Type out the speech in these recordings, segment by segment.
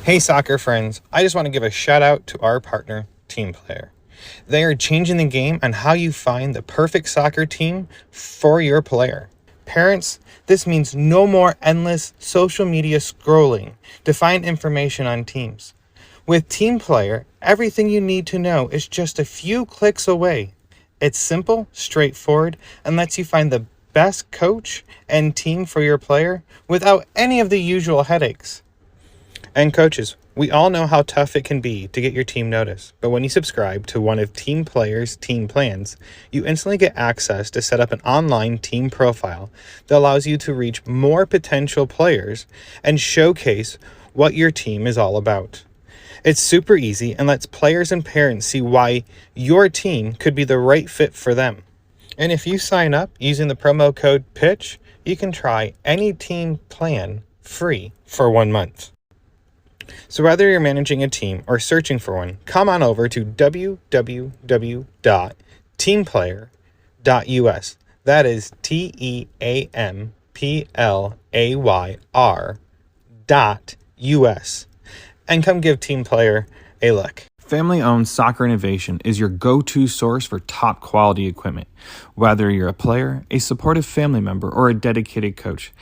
Hey soccer friends, I just want to give a shout out to our partner, Team Player. They are changing the game on how you find the perfect soccer team for your player. Parents, this means no more endless social media scrolling to find information on teams. With Team Player, everything you need to know is just a few clicks away. It's simple, straightforward, and lets you find the best coach and team for your player without any of the usual headaches. And coaches, we all know how tough it can be to get your team noticed, but when you subscribe to one of Team Player's team plans, you instantly get access to set up an online team profile that allows you to reach more potential players and showcase what your team is all about. It's super easy and lets players and parents see why your team could be the right fit for them. And if you sign up using the promo code PITCH, you can try any team plan free for 1 month. So whether you're managing a team or searching for one, come on over to www.teamplayer.us. That is TEAMPLAYR.US. And come give Team Player a look. Family-owned Soccer Innovation is your go-to source for top quality equipment. Whether you're a player, a supportive family member, or a dedicated coach,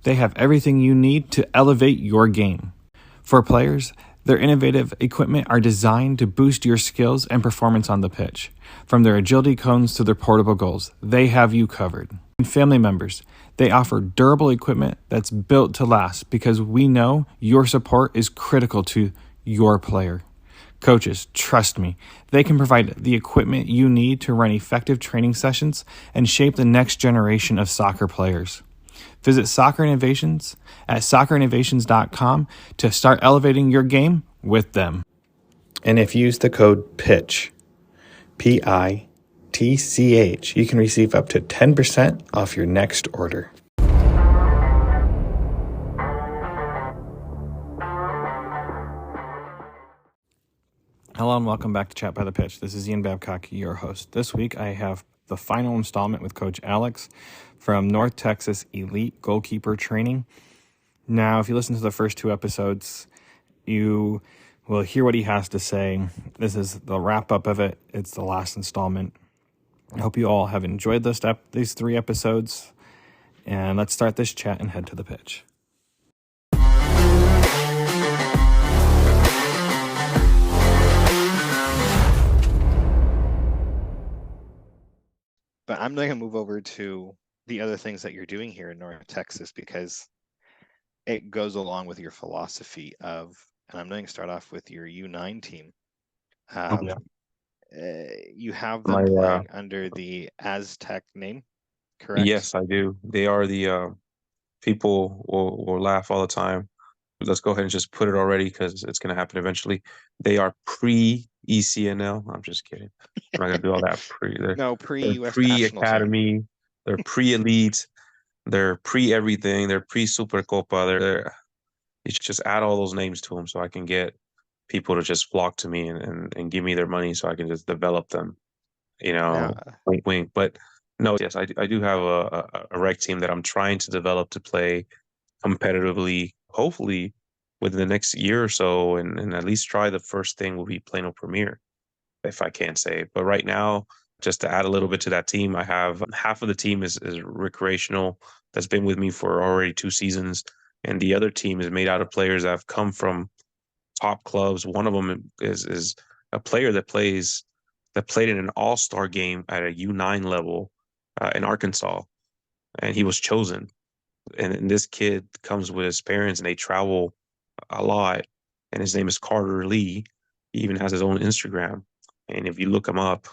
they have everything you need to elevate your game. For players, their innovative equipment are designed to boost your skills and performance on the pitch. From their agility cones to their portable goals, they have you covered. And family members, they offer durable equipment that's built to last because we know your support is critical to your player. Coaches, trust me, they can provide the equipment you need to run effective training sessions and shape the next generation of soccer players. Visit Soccer Innovations at soccerinnovations.com to start elevating your game with them. And if you use the code PITCH, PITCH, you can receive up to 10% off your next order. Hello and welcome back to Chat by the Pitch. This is Ian Babcock, your host. This week I have the final installment with Coach Alex from North Texas Elite Goalkeeper Training. Now, if you listen to the first 2 episodes, you will hear what he has to say. This is the wrap-up of it. It's the last installment. I hope you all have enjoyed these 3 episodes. And let's start this chat and head to the pitch. But I'm going to move over to the other things that you're doing here in North Texas because it goes along with your philosophy of, and I'm going to start off with your U9 team. You have them playing under the Aztec name, correct? Yes, I do. They are the people will laugh all the time. Let's go ahead and just put it already because it's going to happen eventually. They are pre-ECNL. I'm just kidding. I'm not going to do all that No, pre-US pre-academy. They're pre-elite. They're pre-everything. They're pre-Supercopa. You should just add all those names to them so I can get people to just flock to me and give me their money so I can just develop them. Wink, wink. But no, yes, I do have a rec team that I'm trying to develop to play competitively, hopefully within the next year or so, and at least try the first thing will be Plano Premier, if I can say. But right now, just to add a little bit to that team, I have half of the team is recreational that's been with me for already 2 seasons, and the other team is made out of players that have come from top clubs. One of them is a player that played in an all-star game at a U9 level in Arkansas, and he was chosen. And this kid comes with his parents, and they travel a lot. And his name is Carter Lee. He even has his own Instagram. And if you look him up,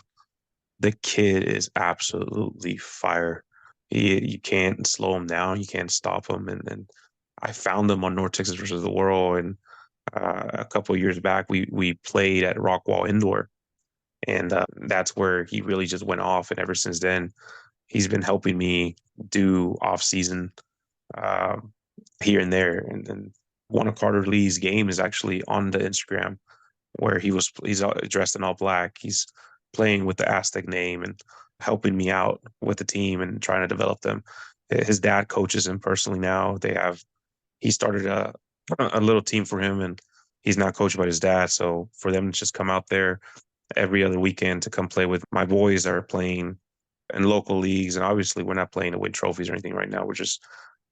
the kid is absolutely fire. You can't slow him down. You can't stop him. And I found him on North Texas versus the World. And a couple of years back, we played at Rockwall Indoor. And that's where he really just went off. And ever since then, he's been helping me do off-season here and there. And one of Carter Lee's game is actually on the Instagram where he's dressed in all black. He's playing with the Aztec name and helping me out with the team and trying to develop them. His dad coaches him personally now. He started a little team for him, and he's not coached by his dad. So for them to just come out there every other weekend to come play with my boys that are playing in local leagues, and obviously we're not playing to win trophies or anything right now. We're just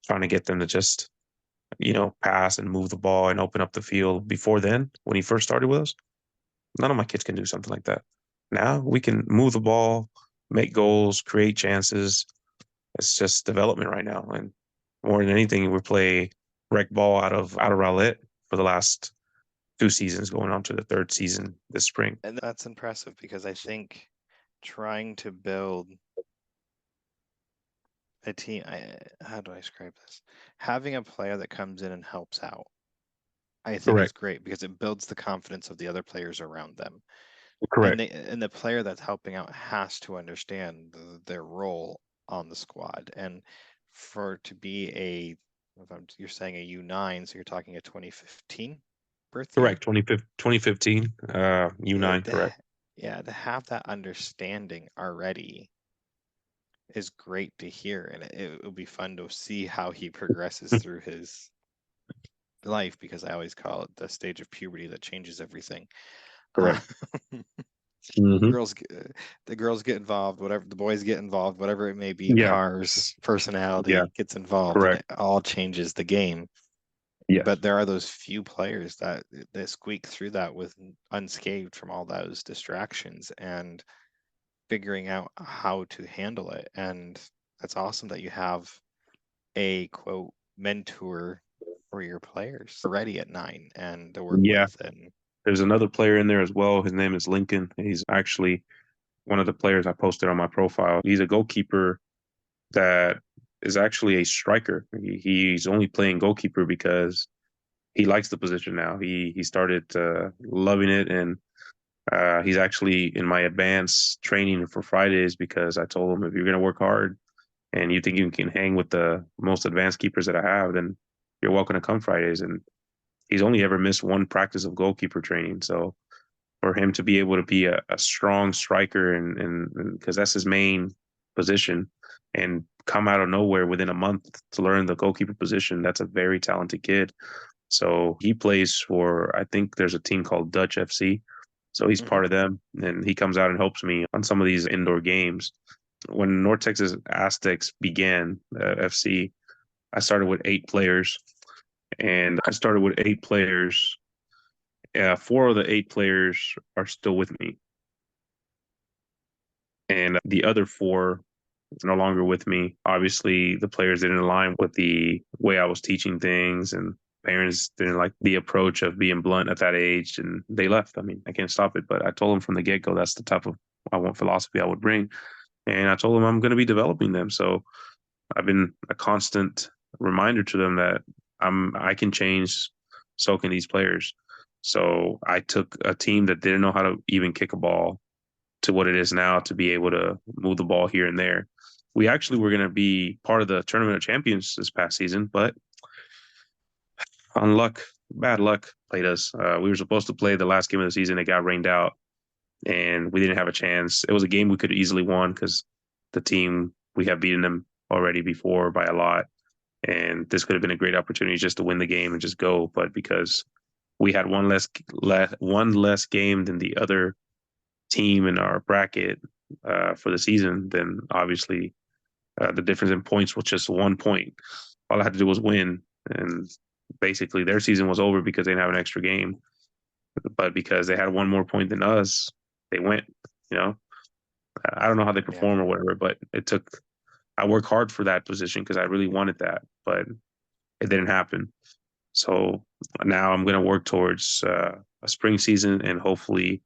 trying to get them to just, pass and move the ball and open up the field. Before then, when he first started with us, none of my kids can do something like that. Now we can move the ball, make goals, create chances. It's just development right now. And more than anything, we play rec ball out of Rowlett for the last 2 seasons, going on to the third season this spring. And that's impressive because I think trying to build a team, how do I describe this? Having a player that comes in and helps out, I think is Correct. great because it builds the confidence of the other players around them. Correct. And the player that's helping out has to understand their role on the squad. And for to be you're saying a U9, so you're talking a 2015 birth year? Correct. 2015, U9, correct. Yeah, to have that understanding already is great to hear, and it will be fun to see how he progresses through his life, because I always call it the stage of puberty that changes everything. Correct. Hmm. The girls get involved, whatever the boys get involved, whatever it may be, Yeah. cars, Yeah. personality gets involved, and Correct. it all changes the game. Yes. But there are those few players that squeak through that with unscathed from all those distractions and figuring out how to handle it. And that's awesome that you have a quote mentor for your players already at 9 and to work Yeah. with. And There's another player in there as well. His name is Lincoln. He's actually one of the players I posted on my profile. He's a goalkeeper that is actually a striker. He's only playing goalkeeper because he likes the position now. He started loving it, and he's actually in my advanced training for Fridays because I told him, if you're going to work hard and you think you can hang with the most advanced keepers that I have, then you're welcome to come Fridays. And he's only ever missed one practice of goalkeeper training. So for him to be able to be a strong striker, and because that's his main position, and come out of nowhere within a month to learn the goalkeeper position, that's a very talented kid. So he plays for, I think there's a team called Dutch FC. So he's part of them, and he comes out and helps me on some of these indoor games. When North Texas Aztecs began FC, I started with 8 players, and I started with 8 players. 4 of the 8 players are still with me, and the other 4 is no longer with me. Obviously, the players didn't align with the way I was teaching things, and parents didn't like the approach of being blunt at that age, and they left. I mean, I can't stop it, but I told them from the get-go that's the type of philosophy I would bring, and I told them I'm going to be developing them. So I've been a constant reminder to them that I can change, so can these players. So I took a team that didn't know how to even kick a ball to what it is now to be able to move the ball here and there. We actually were going to be part of the Tournament of Champions this past season, but bad luck played us. We were supposed to play the last game of the season. It got rained out, and we didn't have a chance. It was a game we could have easily won because the team, we have beaten them already before by a lot. And this could have been a great opportunity just to win the game and just go. But because we had one less game than the other team in our bracket for the season, then obviously the difference in points was just 1 point. All I had to do was win, and basically their season was over because they didn't have an extra game. But because they had one more point than us, they went. You know, I don't know how they perform or whatever, but it took. I worked hard for that position because I really wanted that, but it didn't happen. So now I'm going to work towards a spring season, and hopefully,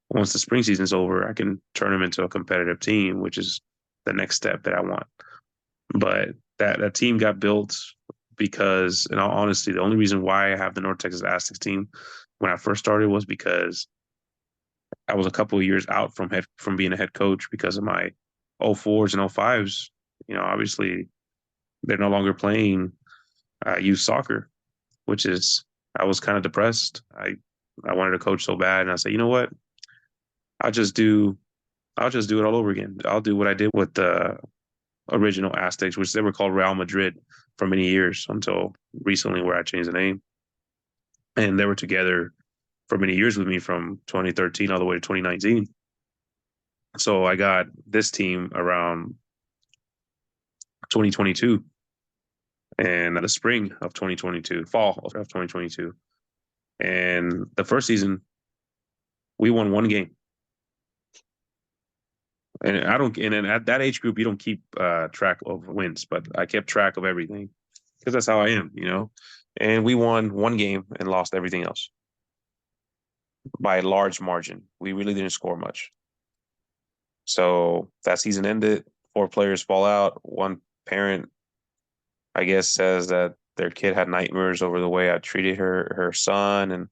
once the spring season's over, I can turn them into a competitive team, which is the next step that I want. But that team got built because, in all honesty, the only reason why I have the North Texas Aztecs team when I first started was because I was a couple of years out from being a head coach because of my 04s and 05s. Obviously, they're no longer playing youth soccer, which is, I was kind of depressed. I wanted to coach so bad, and I said, you know what? I'll just do it all over again. I'll do what I did with the original Aztecs, which they were called Real Madrid for many years until recently, where I changed the name. And they were together for many years with me from 2013 all the way to 2019. So I got this team around 2022 and the spring of 2022, fall of 2022. And the first season, we won one game. And I don't, and then at that age group, you don't keep track of wins, but I kept track of everything because that's how I am, you know. And we won one game and lost everything else by a large margin. We really didn't score much. So that season ended. 4 players fall out. One parent, I guess, says that their kid had nightmares over the way I treated her son, and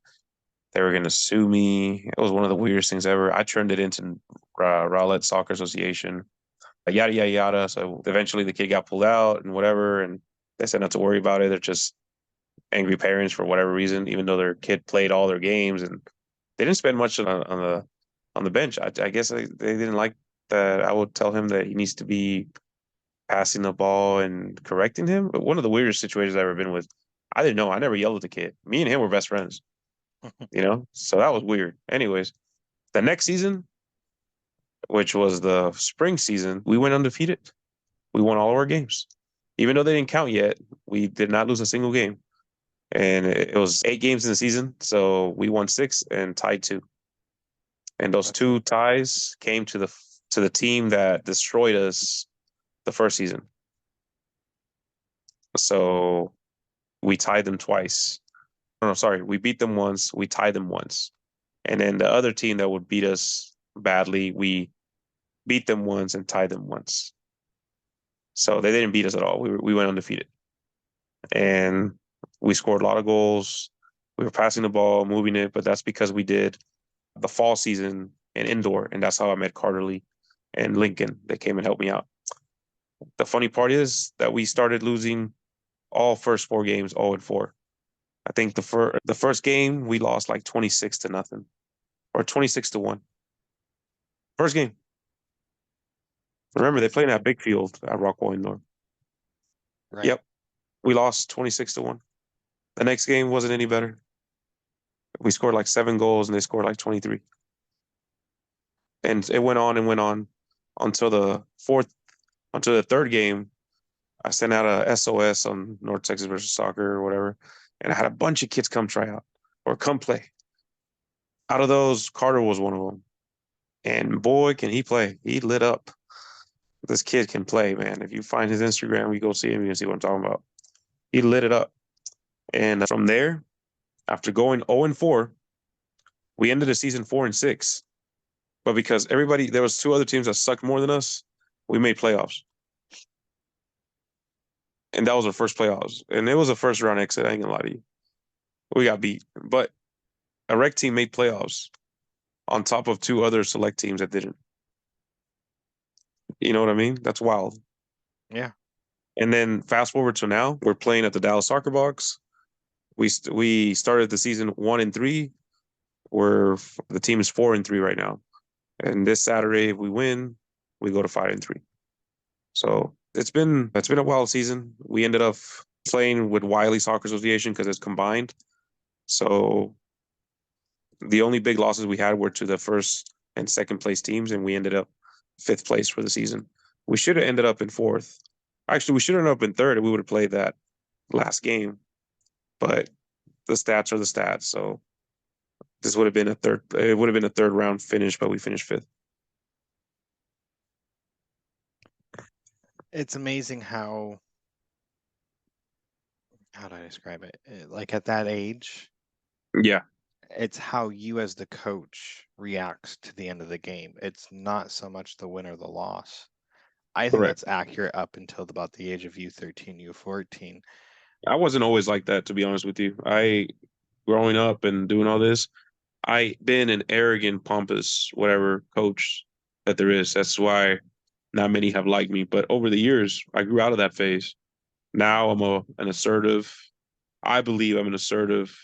they were going to sue me. It was one of the weirdest things ever. I turned it into Rowlett Soccer Association, yada, yada, yada. So eventually the kid got pulled out and whatever. And they said not to worry about it. They're just angry parents for whatever reason, even though their kid played all their games and they didn't spend much on the bench. I guess they didn't like that I would tell him that he needs to be passing the ball and correcting him. But one of the weirdest situations I've ever been with, I didn't know. I never yelled at the kid. Me and him were best friends, you know? So that was weird. Anyways, the next season, which was the spring season, we went undefeated. We won all of our games. Even though they didn't count yet, we did not lose a single game. And it was 8 games in the season. So we won 6 and tied 2. And those 2 ties came to the team that destroyed us the first season. So we tied them twice. No, sorry, we beat them once, we tied them once. And then the other team that would beat us badly, we beat them once and tied them once. So they didn't beat us at all. We went undefeated. And we scored a lot of goals. We were passing the ball, moving it, but that's because we did the fall season and indoor, and that's how I met Carterly and Lincoln. They came and helped me out. The funny part is that we started losing all first 4 games 0-4. I think the first game we lost like 26-0 or 26-1. First game. Remember, they played in that big field at Rockwall Indoor. Right. Yep. We lost 26-1. The next game wasn't any better. We scored like 7 goals and they scored like 23. And it went on and went on until the third game. I sent out a SOS on North Texas versus Soccer or whatever, and I had a bunch of kids come try out or come play. Out of those, Carter was one of them. And boy, can he play. He lit up. This kid can play, man. If you find his Instagram, you go see him, you can see what I'm talking about. He lit it up. And from there, after going 0-4, we ended the season 4-6. But because there was 2 other teams that sucked more than us, we made playoffs. And that was our first playoffs. And it was a first round exit. I ain't gonna lie to you. We got beat. But a rec team made playoffs on top of 2 other select teams that didn't. You know what I mean? That's wild. Yeah. And then fast forward to now, we're playing at the Dallas Soccer Box. We started the season 1-3. The team is 4-3 right now. And this Saturday, if we win, we go to 5-3. So it's been a wild season. We ended up playing with Wiley Soccer Association because it's combined. So the only big losses we had were to the first and second place teams, and we ended up 5th place for the season. We should have ended up in 4th. Actually, we should have ended up in 3rd, and we would have played that last game. But the stats are the stats. So this would have been it would have been a 3rd round finish, but we finished 5th. It's amazing how do I describe it? Like at that age, Yeah. it's how you as the coach reacts to the end of the game. It's not so much the win or the loss. I think Correct. that's accurate up until about the age of U13, U14. I wasn't always like that, to be honest with you. Growing up and doing all this, I been an arrogant, pompous, whatever coach that there is. That's why not many have liked me. But over the years, I grew out of that phase. Now I'm an assertive. I believe I'm an assertive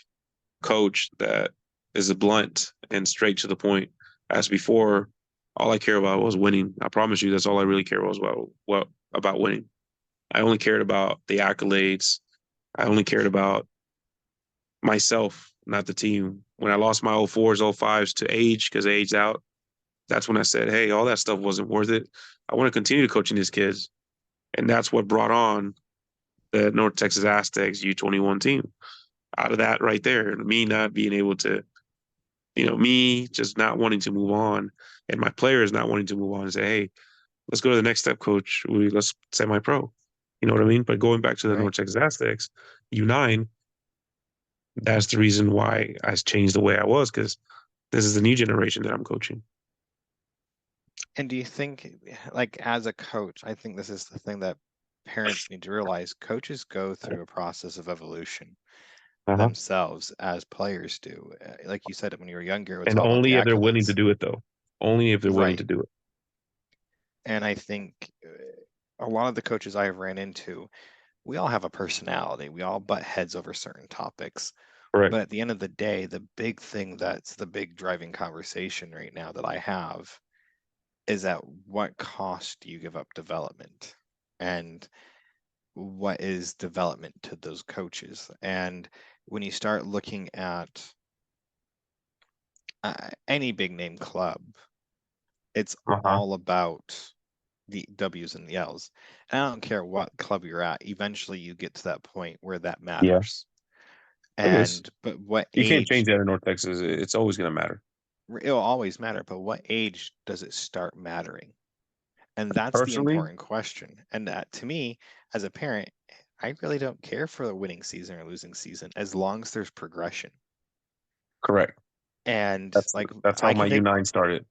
coach that is blunt and straight to the point. As before, all I care about was winning. I promise you, that's all I really care about winning. I only cared about the accolades. I only cared about myself, not the team. When I lost my 04s, 05s to age because I aged out, that's when I said, hey, all that stuff wasn't worth it. I want to continue coaching these kids. And that's what brought on the North Texas Aztecs U21 team. Out of that right there, me not being able to, me just not wanting to move on and my players not wanting to move on and say, hey, let's go to the next step, coach. Let's semi-pro. You know what I mean? But going back to the Right. North Texas Aztecs, U9, that's the reason why I changed the way I was, because this is the new generation that I'm coaching. And do you think, like, as a coach, I think this is the thing that parents need to realize. Coaches go through a process of evolution Uh-huh. themselves as players do. Like you said, when you were younger, it's And all about the only if they're willing to accolades. do it, though. Only if they're willing Right. to do it. And I think a lot of the coaches I have ran into, we all have a personality. We all butt heads over certain topics. Correct. But at the end of the day, the big thing that's the big driving conversation right now that I have is at what cost do you give up development? And what is development to those coaches? And when you start looking at any big name club, it's Uh-huh. all about the W's and the L's. And I don't care what club you're at, eventually you get to that point where that Yeah, matters. it is. But what You can't age, change that in North Texas. It's always going to matter. it'll always matter, but what age does it start mattering? And that's the Personally, important question. And to me, as a parent, I really don't care for the winning season or losing season as long as there's progression. correct. And That's like that's how my U9 started.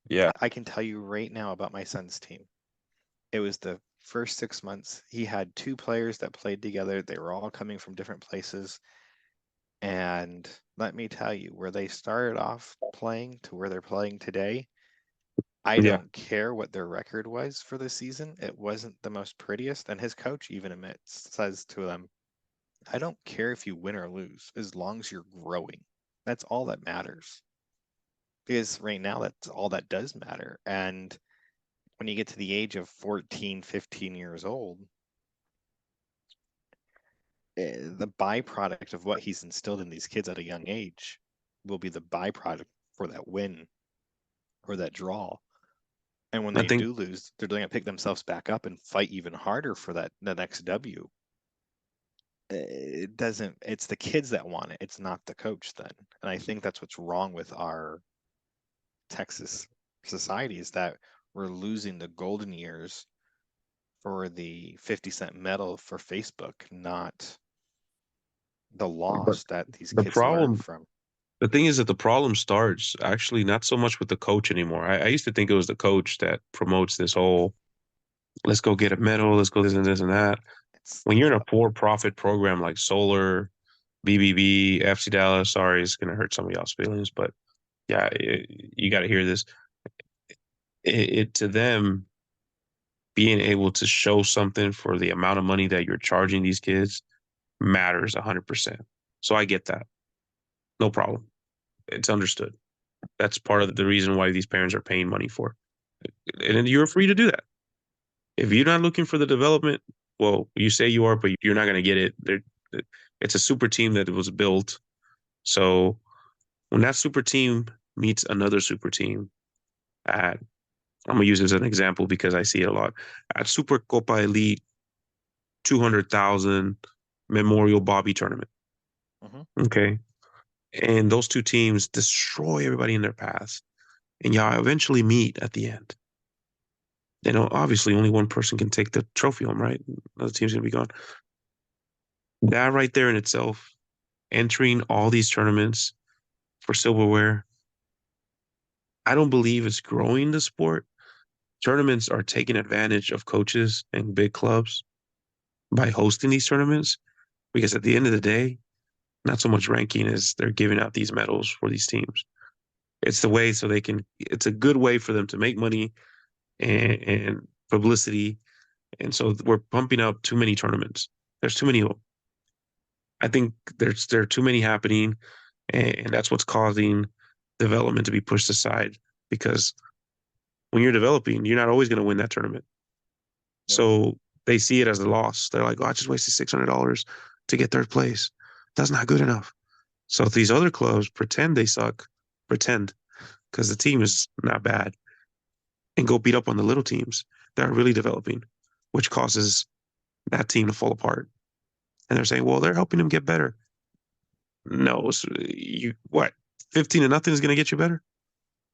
Yeah. I can tell you right now about my son's team. It was the first 6 months. He had two players that played together. They were all coming from different places. And let me tell you, where they started off playing to where they're playing today, I Yeah. don't care what their record was for the season. It wasn't the most prettiest. And his coach even says to them, I don't care if you win or lose, as long as you're growing. That's all that matters. Because right now, that's all that does matter. And when you get to the age of 14, 15 years old, the byproduct of what he's instilled in these kids at a young age will be the byproduct for that win or that draw. And when I they think do lose, they're going to pick themselves back up and fight even harder for the next W. It doesn't, it's the kids that want it. It's not the coach then. And I think that's what's wrong with our Texas society, is that we're losing the golden years for the 50-cent medal for Facebook, not the but loss that these the kids learn problem, from. the thing is that the problem starts actually not so much with the coach anymore. I used to think it was the coach that promotes this whole, let's go get a medal, let's go this and that. It's When the you're in a club. for-profit program like Solar, BBB, FC Dallas, sorry, it's going to hurt some of y'all's feelings, but yeah, you got to hear this. It to them, being able to show something for the amount of money that you're charging these kids matters 100%. So I get that. No problem. It's understood. That's part of the reason why these parents are paying money for. And you're free to do that. If you're not looking for the development, well, you say you are, but you're not going to get it. It's a super team that was built. So when that super team meets another super team at, I'm going to use this as an example because I see it a lot, at Super Copa Elite 200,000 Memorial Bobby tournament. Mm-hmm. Okay. And those two teams destroy everybody in their paths. And y'all eventually meet at the end. You know, obviously only one person can take the trophy home, right? Other team's gonna be gone. That right there in itself, entering all these tournaments for silverware, I don't believe it's growing the sport. Tournaments are taking advantage of coaches and big clubs by hosting these tournaments because at the end of the day, not so much ranking as they're giving out these medals for these teams. It's the way so they can, it's a good way for them to make money and publicity. And so we're pumping out too many tournaments. There's too many of them. I think there are too many happening, and that's what's causing development to be pushed aside because when you're developing, you're not always going to win that tournament. Nope. So they see it as a loss. They're like, oh, I just wasted $600 to get third place. That's not good enough. So if these other clubs pretend they suck, pretend, because the team is not bad, and go beat up on the little teams that are really developing, which causes that team to fall apart. And they're saying, well, they're helping them get better. No, you what? 15-0 is going to get you better.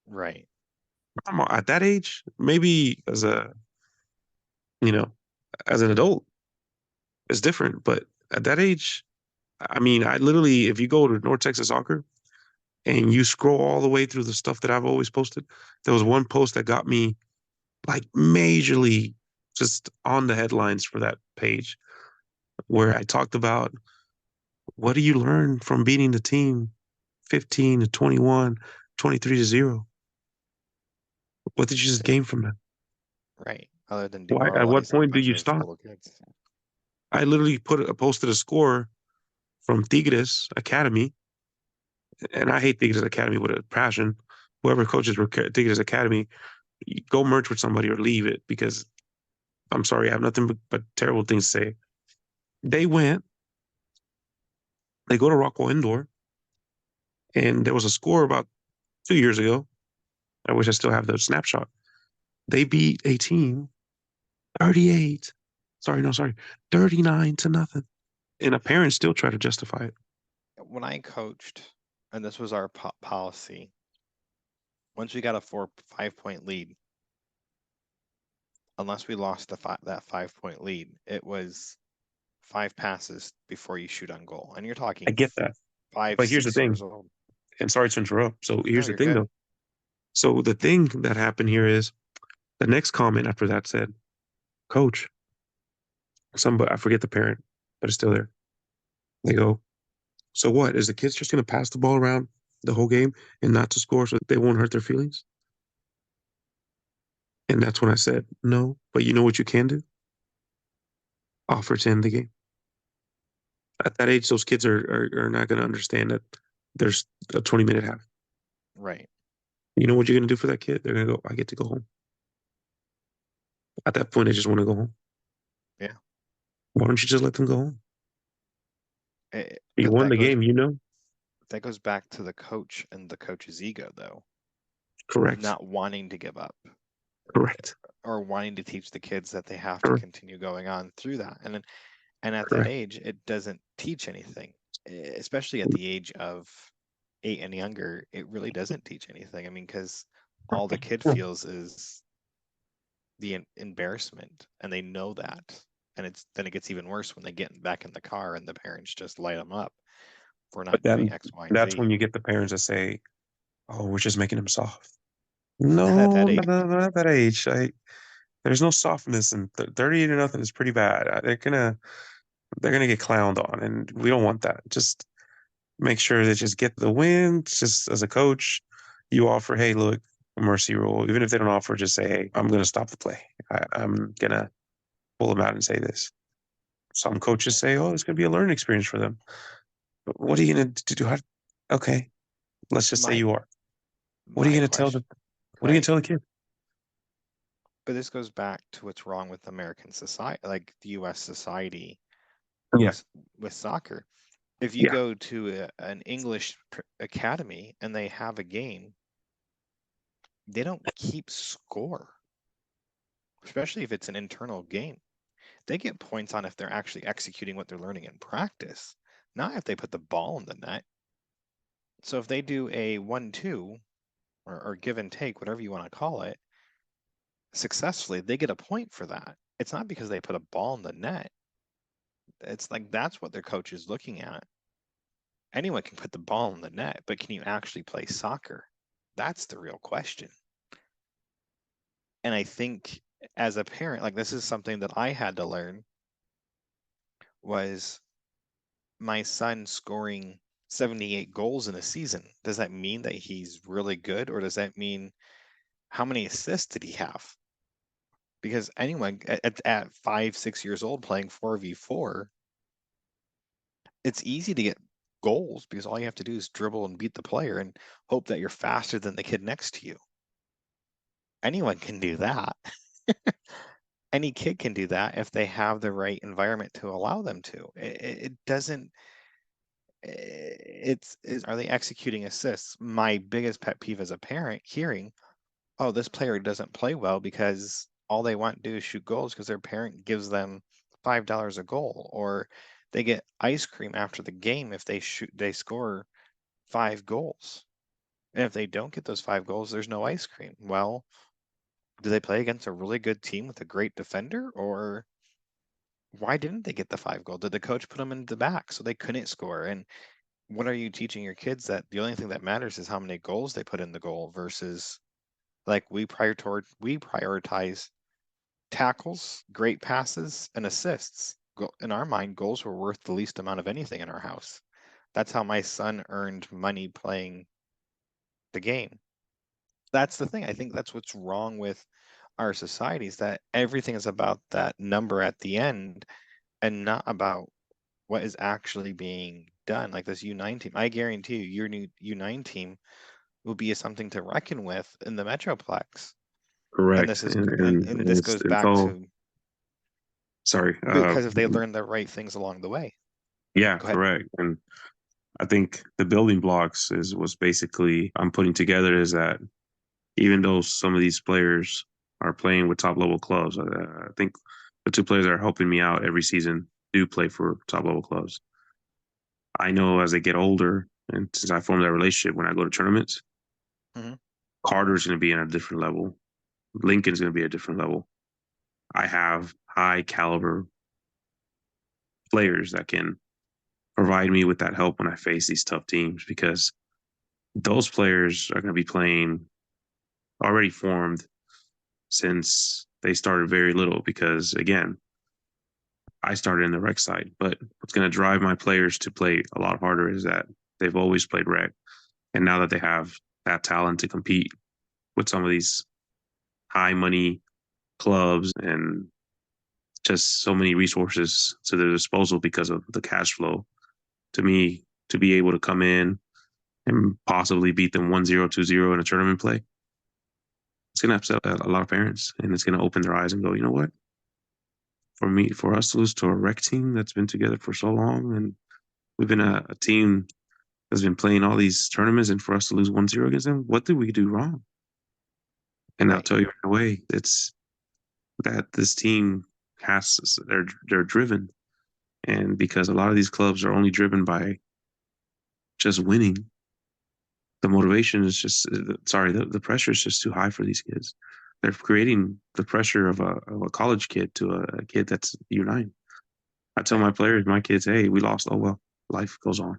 Right. Come on, at that age, maybe as a as an adult, it's different. But at that age, I mean, I literally, if you go to North Texas Soccer and you scroll all the way through the stuff that I've always posted, there was one post that got me like majorly just on the headlines for that page where I talked about what do you learn from beating the team 15-21, 23-0? What did you just gain from that? Right. Other than Why? At what demoralizing a point do bunch you of stop? little kids. I literally posted a score from Tigres Academy, and I hate Tigres Academy with a passion. Whoever coaches for Tigres Academy, go merge with somebody or leave it because I'm sorry, I have nothing but terrible things to say. They go to Rockwell Indoor, and there was a score about 2 years ago. I wish I still have the snapshot. They beat a team 38. Sorry, no, sorry, 39-0. And a parent still try to justify it. When I coached, and this was our policy, once we got a 5-point lead, unless we lost that 5-point lead, it was 5 passes before you shoot on goal. And you're I talking get that. five, But here's the 6 thing, years old. and sorry to interrupt. So No, here's the you're thing, good. though. So the thing that happened here is the next comment after that said, Coach, somebody, I forget the parent, but it's still there. They go, so what? Is the kids just going to pass the ball around the whole game and not to score so they won't hurt their feelings? And that's when I said, no, but you know what you can do? Offer to end the game. At that age, those kids are not going to understand that there's a 20-minute half. Right. You know what you're going to do for that kid? They're going to go, I get to go home. At that point, they just want to go home. Yeah. Why don't you just let them go home? You But won the game, you know? that goes back to the coach and the coach's ego, though. Correct. Not wanting to give up Correct. or wanting to teach the kids that they have to Correct. continue going on through that. And at that Correct. age, it doesn't teach anything, especially at the age of 8 and younger. It really doesn't teach anything. I mean, because all the kid feels is the embarrassment, and they know that. And then it gets even worse when they get back in the car and the parents just light them up for But not doing then X, Y, and that's Z. when you get the parents that say, oh, we're just making them soft. At No, that age, not at that age. There's no softness, and 38-0 is pretty bad. They're gonna get clowned on, and we don't want that. Just make sure they just get the win. Just as a coach, you offer, hey, look, mercy rule. Even if they don't offer, just say, hey, I'm gonna stop the play. I'm gonna pull them out and say this. Some coaches say, oh, it's gonna be a learning experience for them. But what are you gonna do? Okay, let's just say my you are. What are you my gonna tell question, them? What are you gonna right? tell the kid? But this goes back to what's wrong with American society, like the U.S. society Yeah, with soccer. If you yeah. go to an English academy and they have a game, they don't keep score, especially if it's an internal game. They get points on if they're actually executing what they're learning in practice, not if they put the ball in the net. So if they do a 1-2 or give and take, whatever you want to call it, successfully, they get a point for that. It's not because they put a ball in the net. It's like that's what their coach is looking at. Anyone can put the ball in the net, but can you actually play soccer? That's the real question. And I think as a parent, like this is something that I had to learn, was my son scoring 78 goals in a season. Does that mean that he's really good, or does that mean how many assists did he have? Because anyone at 5, 6 years old playing 4v4, it's easy to get goals because all you have to do is dribble and beat the player and hope that you're faster than the kid next to you. Anyone can do that. Any kid can do that if they have the right environment to allow them to. It doesn't, are they executing assists? My biggest pet peeve as a parent hearing, oh, this player doesn't play well because all they want to do is shoot goals because their parent gives them $5 a goal, or they get ice cream after the game if they score 5 goals. And if they don't get those 5 goals, there's no ice cream. Well, do they play against a really good team with a great defender, or why didn't they get the 5 goal? Did the coach put them in the back so they couldn't score? And what are you teaching your kids, that the only thing that matters is how many goals they put in the goal versus, like, we prioritize tackles, great passes, and assists. In our mind, goals were worth the least amount of anything in our house. That's how my son earned money playing the game. That's the thing. I think that's what's wrong with our society, is that everything is about that number at the end and not about what is actually being done. Like this U9 team, I guarantee you, your new U9 team will be something to reckon with in the Metroplex. And Correct. this is and And this it's goes it's back all to, sorry. because if they learn the right things along the way. Yeah, Go ahead. correct. And I think the building blocks was basically I'm putting together is that even though some of these players are playing with top level clubs, I think the two players that are helping me out every season do play for top level clubs. I know as they get older, and since I formed that relationship when I go to tournaments, Mhm. Carter's going to be in a different level. Lincoln's going to be a different level. I have high caliber players that can provide me with that help when I face these tough teams, because those players are going to be playing already formed since they started very little. Because again, I started in the rec side, but what's going to drive my players to play a lot harder is that they've always played rec. And now that they have that talent to compete with some of these high money clubs and just so many resources to their disposal because of the cash flow, to me, to be able to come in and possibly beat them 1-0, 2-0 in a tournament play, it's going to upset a lot of parents, and it's going to open their eyes and go, you know what? For us to lose to a rec team that's been together for so long, and we've been a team that's been playing all these tournaments, and for us to lose 1-0 against them, what did we do wrong? And I'll Right. tell you right away, it's that this team they're driven, and because a lot of these clubs are only driven by just winning, the motivation is just the pressure is just too high for these kids. They're creating the pressure of a college kid to a kid that's U9. I tell Right. my players, my kids, hey, we lost. Oh well, life goes on.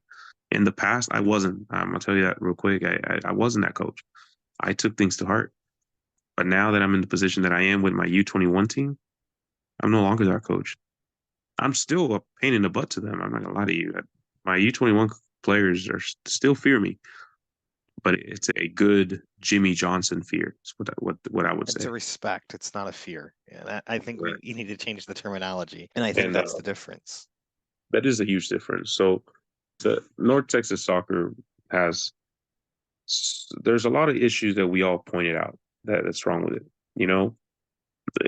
In the past, I wasn't. I'll tell you that real quick. I wasn't that coach. I took things to heart. But now that I'm in the position that I am with my U21 team, I'm no longer that coach. I'm still a pain in the butt to them. I'm not gonna lie to you. My U21 players still fear me, but it's a good Jimmy Johnson fear. Is what I would It's say. a respect. It's not a fear. And I think Right. you need to change the terminology. And I think And that's the difference. that is a huge difference. So the North Texas soccer has there's a lot of issues that we all pointed out that's wrong with it. You know,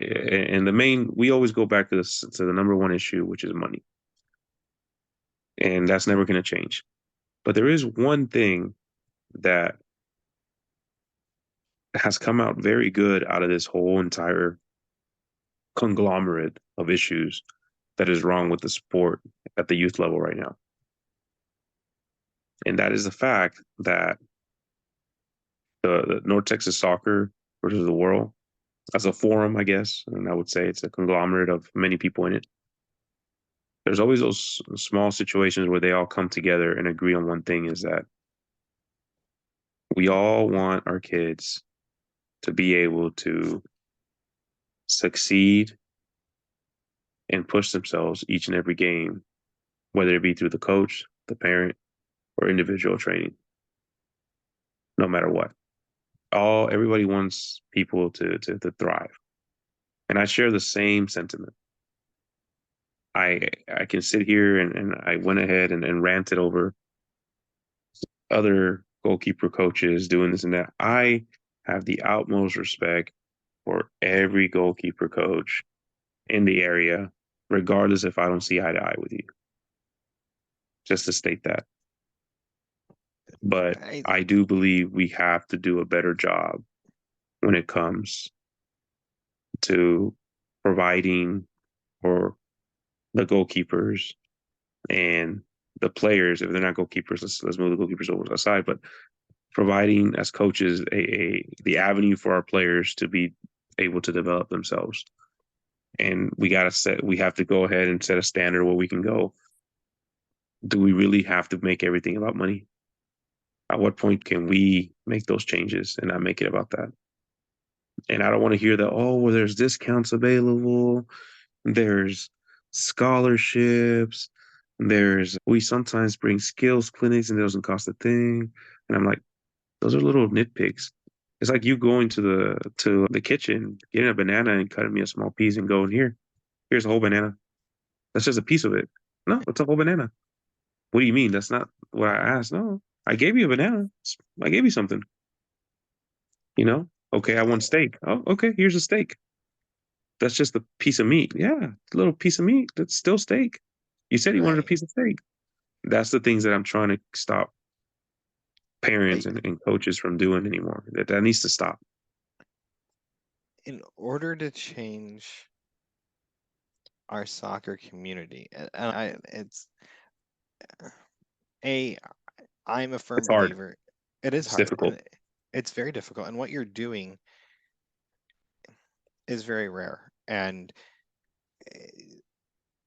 and the main we always go back to this to the number one issue, which is money, and that's never going to change. But there is one thing that has come out very good out of this whole entire conglomerate of issues that is wrong with the sport at the youth level right now. And that is the fact that the North Texas soccer versus the world as a forum, I guess, and I would say it's a conglomerate of many people in it. There's always those small situations where they all come together and agree on one thing, is that we all want our kids to be able to succeed and push themselves each and every game, whether it be through the coach, the parent, or individual training, no matter what. Everybody wants people to thrive. And I share the same sentiment. I can sit here and I went ahead and ranted over other goalkeeper coaches doing this and that. I have the utmost respect for every goalkeeper coach in the area, regardless if I don't see eye to eye with you. Just to state that. But I do believe we have to do a better job when it comes to providing for the goalkeepers and the players. If they're not goalkeepers, let's move the goalkeepers over aside. But providing as coaches the avenue for our players to be able to develop themselves. And we have to go ahead and set a standard where we can go. Do we really have to make everything about money? At what point can we make those changes and not make it about that? And I don't want to hear that, oh, well, there's discounts available, there's scholarships, we sometimes bring skills clinics and it doesn't cost a thing. And I'm like, those are little nitpicks. It's like you going to the kitchen, getting a banana and cutting me a small piece and going, here's a whole banana. That's just a piece of it. No, it's a whole banana. What do you mean? That's not what I asked. No, I gave you a banana. I gave you something. Okay, I want steak. Oh, okay, here's a steak. That's just a piece of meat. Yeah, a little piece of meat. That's still steak. You said you wanted a piece of steak. That's the things that I'm trying to stop parents and coaches from doing anymore. That needs to stop. In order to change our soccer community, I'm a firm believer. It is hard. Difficult. It's very difficult, and what you're doing is very rare.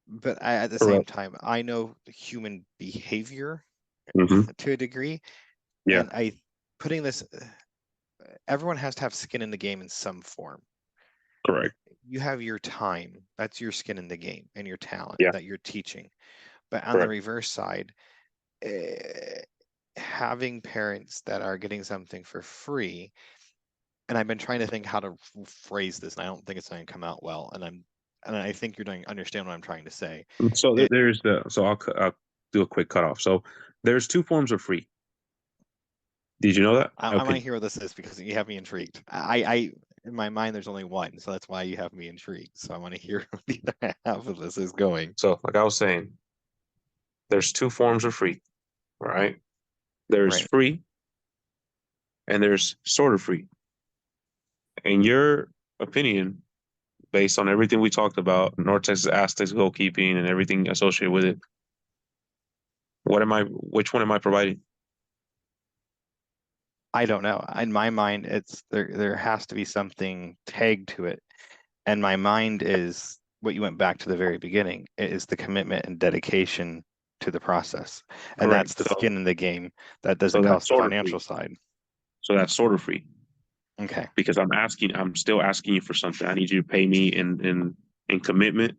But at the same time, I know human behavior to a degree. Yeah. And putting this, everyone has to have skin in the game in some form. Correct. You have your time. That's your skin in the game and your talent that you're teaching. But on the reverse side, having parents that are getting something for free, and I've been trying to think how to phrase this, and I don't think it's going to come out well. And I think you're going to understand what I'm trying to say. So I'll do a quick cutoff. So there's two forms of free. Did you know that? I want to hear what this is because you have me intrigued. In my mind, there's only one, so that's why you have me intrigued. So I want to hear what the other half of this is going. So, like I was saying, there's two forms of free, right? There's free, and there's sort of free. In your opinion, based on everything we talked about, North Texas Aztecs goalkeeping and everything associated with it, which one am I providing? I don't know. In my mind, it's there has to be something tagged to it. And my mind is what you went back to the very beginning. It is the commitment and dedication to the process. And that's the skin in the game that doesn't cost the financial side. So that's sort of free. Okay. Because I'm still asking you for something. I need you to pay me in commitment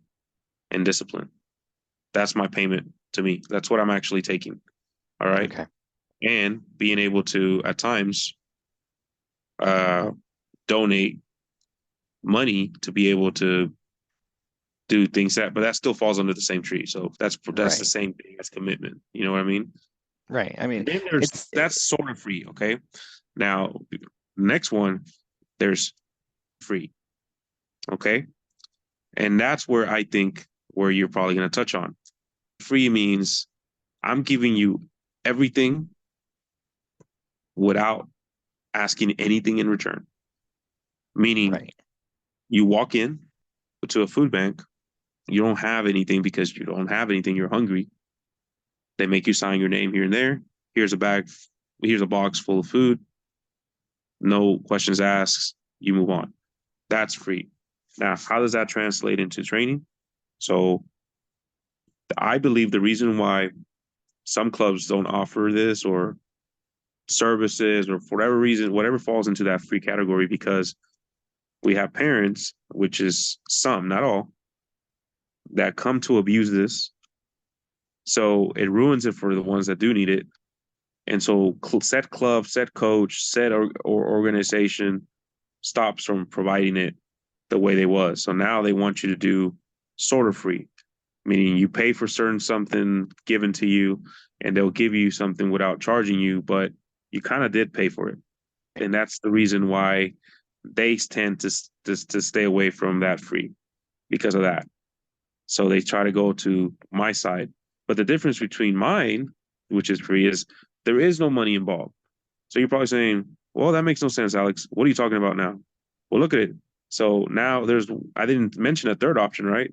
and discipline. That's my payment to me. That's what I'm actually taking. All right. Okay. And being able to at times donate money to be able to do things but that still falls under the same tree. So that's the same thing as commitment. You know what I mean? Right. I mean, that's sort of free. Okay. Now, next one, there's free. Okay. And that's where I think where you're probably going to touch on. Free means I'm giving you everything without asking anything in return. Meaning you walk in to a food bank, you don't have anything because you don't have anything, you're hungry. They make you sign your name here and there. Here's a box full of food. No questions asked, you move on. That's free. Now, how does that translate into training? So I believe the reason why some clubs don't offer this or services or for whatever reason, whatever falls into that free category, because we have parents, which is some, not all, that come to abuse this. So it ruins it for the ones that do need it. And so said club, said coach, said or organization stops from providing it the way they was. So now they want you to do sort of free, meaning you pay for something given to you and they'll give you something without charging you, but you kind of did pay for it. And that's the reason why they tend to stay away from that free because of that. So they try to go to my side. But the difference between mine, which is free, is there is no money involved. So you're probably saying, well, that makes no sense, Alex. What are you talking about now? Well, look at it. So now I didn't mention a third option, right?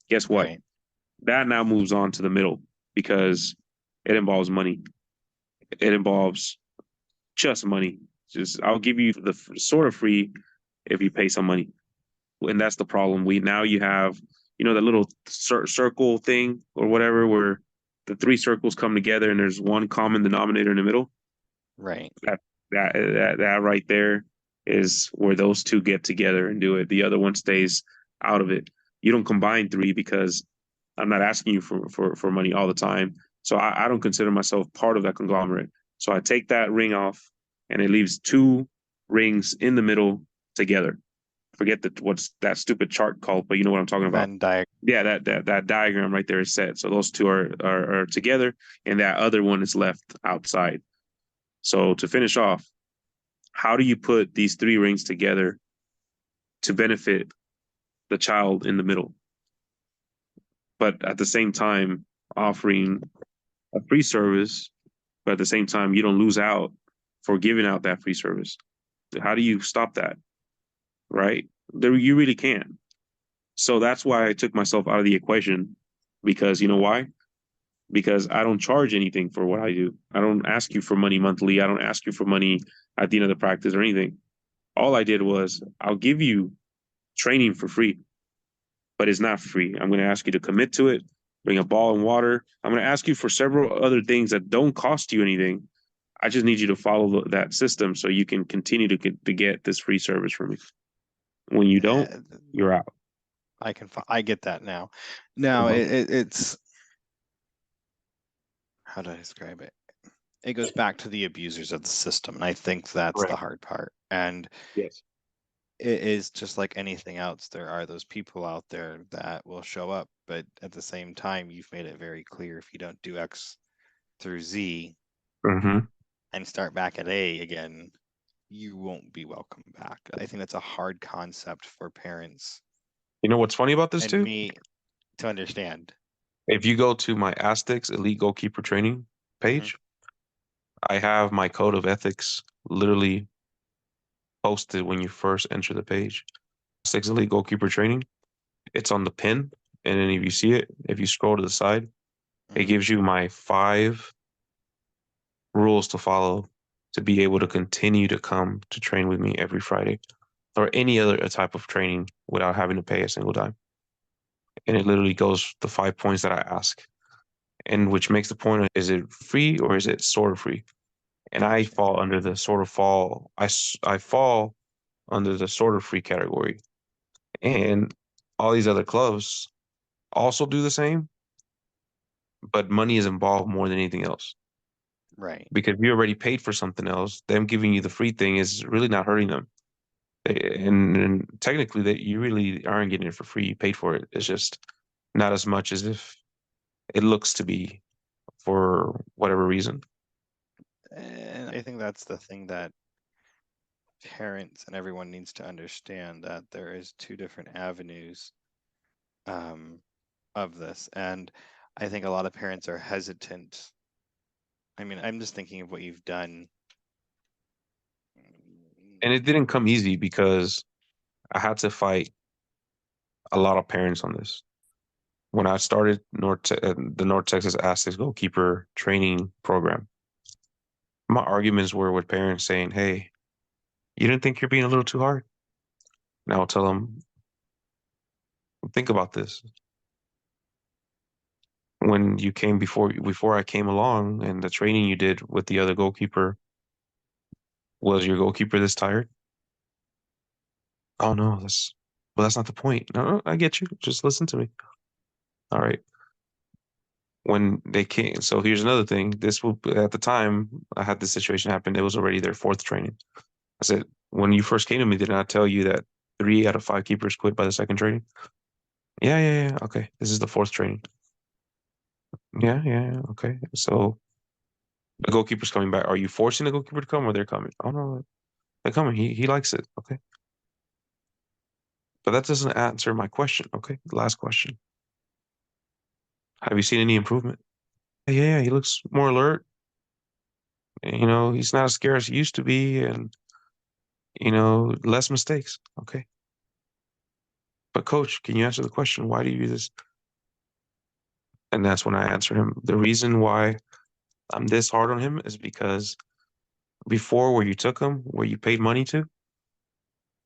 Guess what? Right. That now moves on to the middle because it involves money. It involves just money. Just I'll give you the sort of free if you pay some money. And that's the problem. You have, that little circle thing or whatever where the three circles come together and there's one common denominator in the middle. Right. That right there is where those two get together and do it. The other one stays out of it. You don't combine three because I'm not asking you for money all the time. So I don't consider myself part of that conglomerate. So I take that ring off and it leaves two rings in the middle together. Forget what's that stupid chart called, but you know what I'm talking about. Venn diagram. Yeah, that diagram right there is set. So those two are together, and that other one is left outside. So to finish off, how do you put these three rings together to benefit the child in the middle, but at the same time offering a free service, but at the same time you don't lose out for giving out that free service? How do you stop that? Right? You really can. So that's why I took myself out of the equation, because you know why? Because I don't charge anything for what I do. I don't ask you for money monthly. I don't ask you for money at the end of the practice or anything. All I did was I'll give you training for free, but it's not free. I'm going to ask you to commit to it, bring a ball and water. I'm going to ask you for several other things that don't cost you anything. I just need you to follow that system so you can continue to get this free service from me. When you don't, you're out. I get that now. Now it's how do I describe it? It goes back to the abusers of the system, and I think that's the Correct. hard part. And Yes. it is just like anything else. There are those people out there that will show up, but at the same time, you've made it very clear if you don't do X through Z Mm-hmm. and start back at A again, you won't be welcome back. I think that's a hard concept for parents You know what's funny about this and too? me to understand. If you go to my Aztecs Elite Goalkeeper Training page, I have my code of ethics literally posted when you first enter the page. Aztecs Elite Goalkeeper Training, it's on the pin. And then if you see it, if you scroll to the side, it gives you my 5 rules to follow to be able to continue to come to train with me every Friday or any other type of training without having to pay a single dime. And it literally goes the 5 points that I ask, and which makes the point of, is it free or is it sort of free? And I Gotcha. fall under the sort of I fall under the sort of free category. And all these other clubs also do the same, but money is involved more than anything else. Right. Because you already paid for something else, them giving you the free thing is really not hurting them. And technically, that you really aren't getting it for free. You paid for it. It's just not as much as if it looks to be for whatever reason. And I think that's the thing that parents and everyone needs to understand, that there is two different avenues of this. And I think a lot of parents are hesitant. I mean, I'm just thinking of what you've done. And it didn't come easy because I had to fight a lot of parents on this. When I started the North Texas Aztecs goalkeeper training program, my arguments were with parents saying, "Hey, you didn't think you're being a little too hard?" And I'll tell them, "Think about this. When you came before I came along, and the training you did with the other goalkeeper, was your goalkeeper this tired?" "Oh no, that's not the point." "No, no, I get you. Just listen to me." "All right." When they came, so here's another thing. This will At the time I had this situation happen, it was already their 4th training. I said, "When you first came to me, did I tell you that 3 out of 5 keepers quit by the 2nd training?" "Yeah, yeah, yeah. Okay. This is the 4th training." "Yeah, yeah, yeah. Okay. So the goalkeeper's coming back. Are you forcing the goalkeeper to come or they're coming?" "Oh no, they're coming. He likes it." "Okay. But that doesn't answer my question." "Okay. Last question. Have you seen any improvement?" "Yeah, yeah, he looks more alert. He's not as scared as he used to be, and less mistakes. Okay. But coach, can you answer the question? Why do you do this? And that's when I answered him. The reason why I'm this hard on him is because before, where you took him, where you paid money to,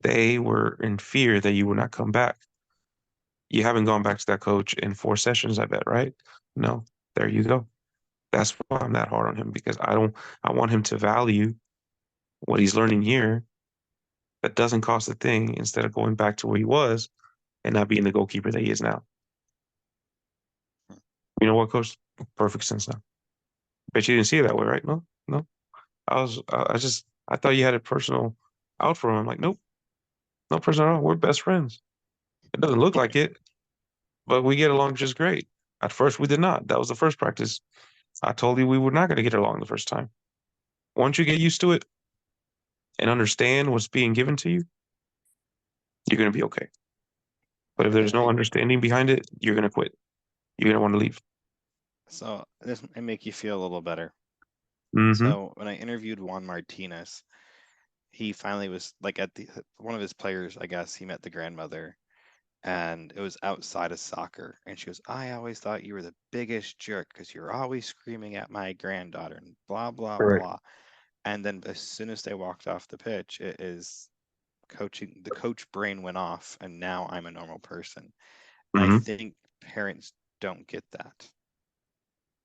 they were in fear that you would not come back. You haven't gone back to that coach in 4 sessions, I bet, right? No. There you go. That's why I'm that hard on him, because I want him to value what he's learning here that doesn't cost a thing, instead of going back to where he was and not being the goalkeeper that he is now. You know what, coach? Perfect sense now. Bet you didn't see it that way, right? No, no. I thought you had a personal out for him. I'm like, nope, no personal out. We're best friends. It doesn't look like it, but we get along just great. At first, we did not. That was the first practice. I told you we were not going to get along the first time. Once you get used to it and understand what's being given to you, you're going to be okay. But if there's no understanding behind it, you're going to quit. You're going to want to leave. So this might make you feel a little better. Mm-hmm. So when I interviewed Juan Martinez, he finally was like at one of his players, I guess, he met the grandmother, and it was outside of soccer. And she goes, I always thought you were the biggest jerk because you're always screaming at my granddaughter and blah, blah, Correct. blah. And then as soon as they walked off the pitch, it is coaching, the coach brain went off, and now I'm a normal person. And I Mm-hmm. think parents don't get that.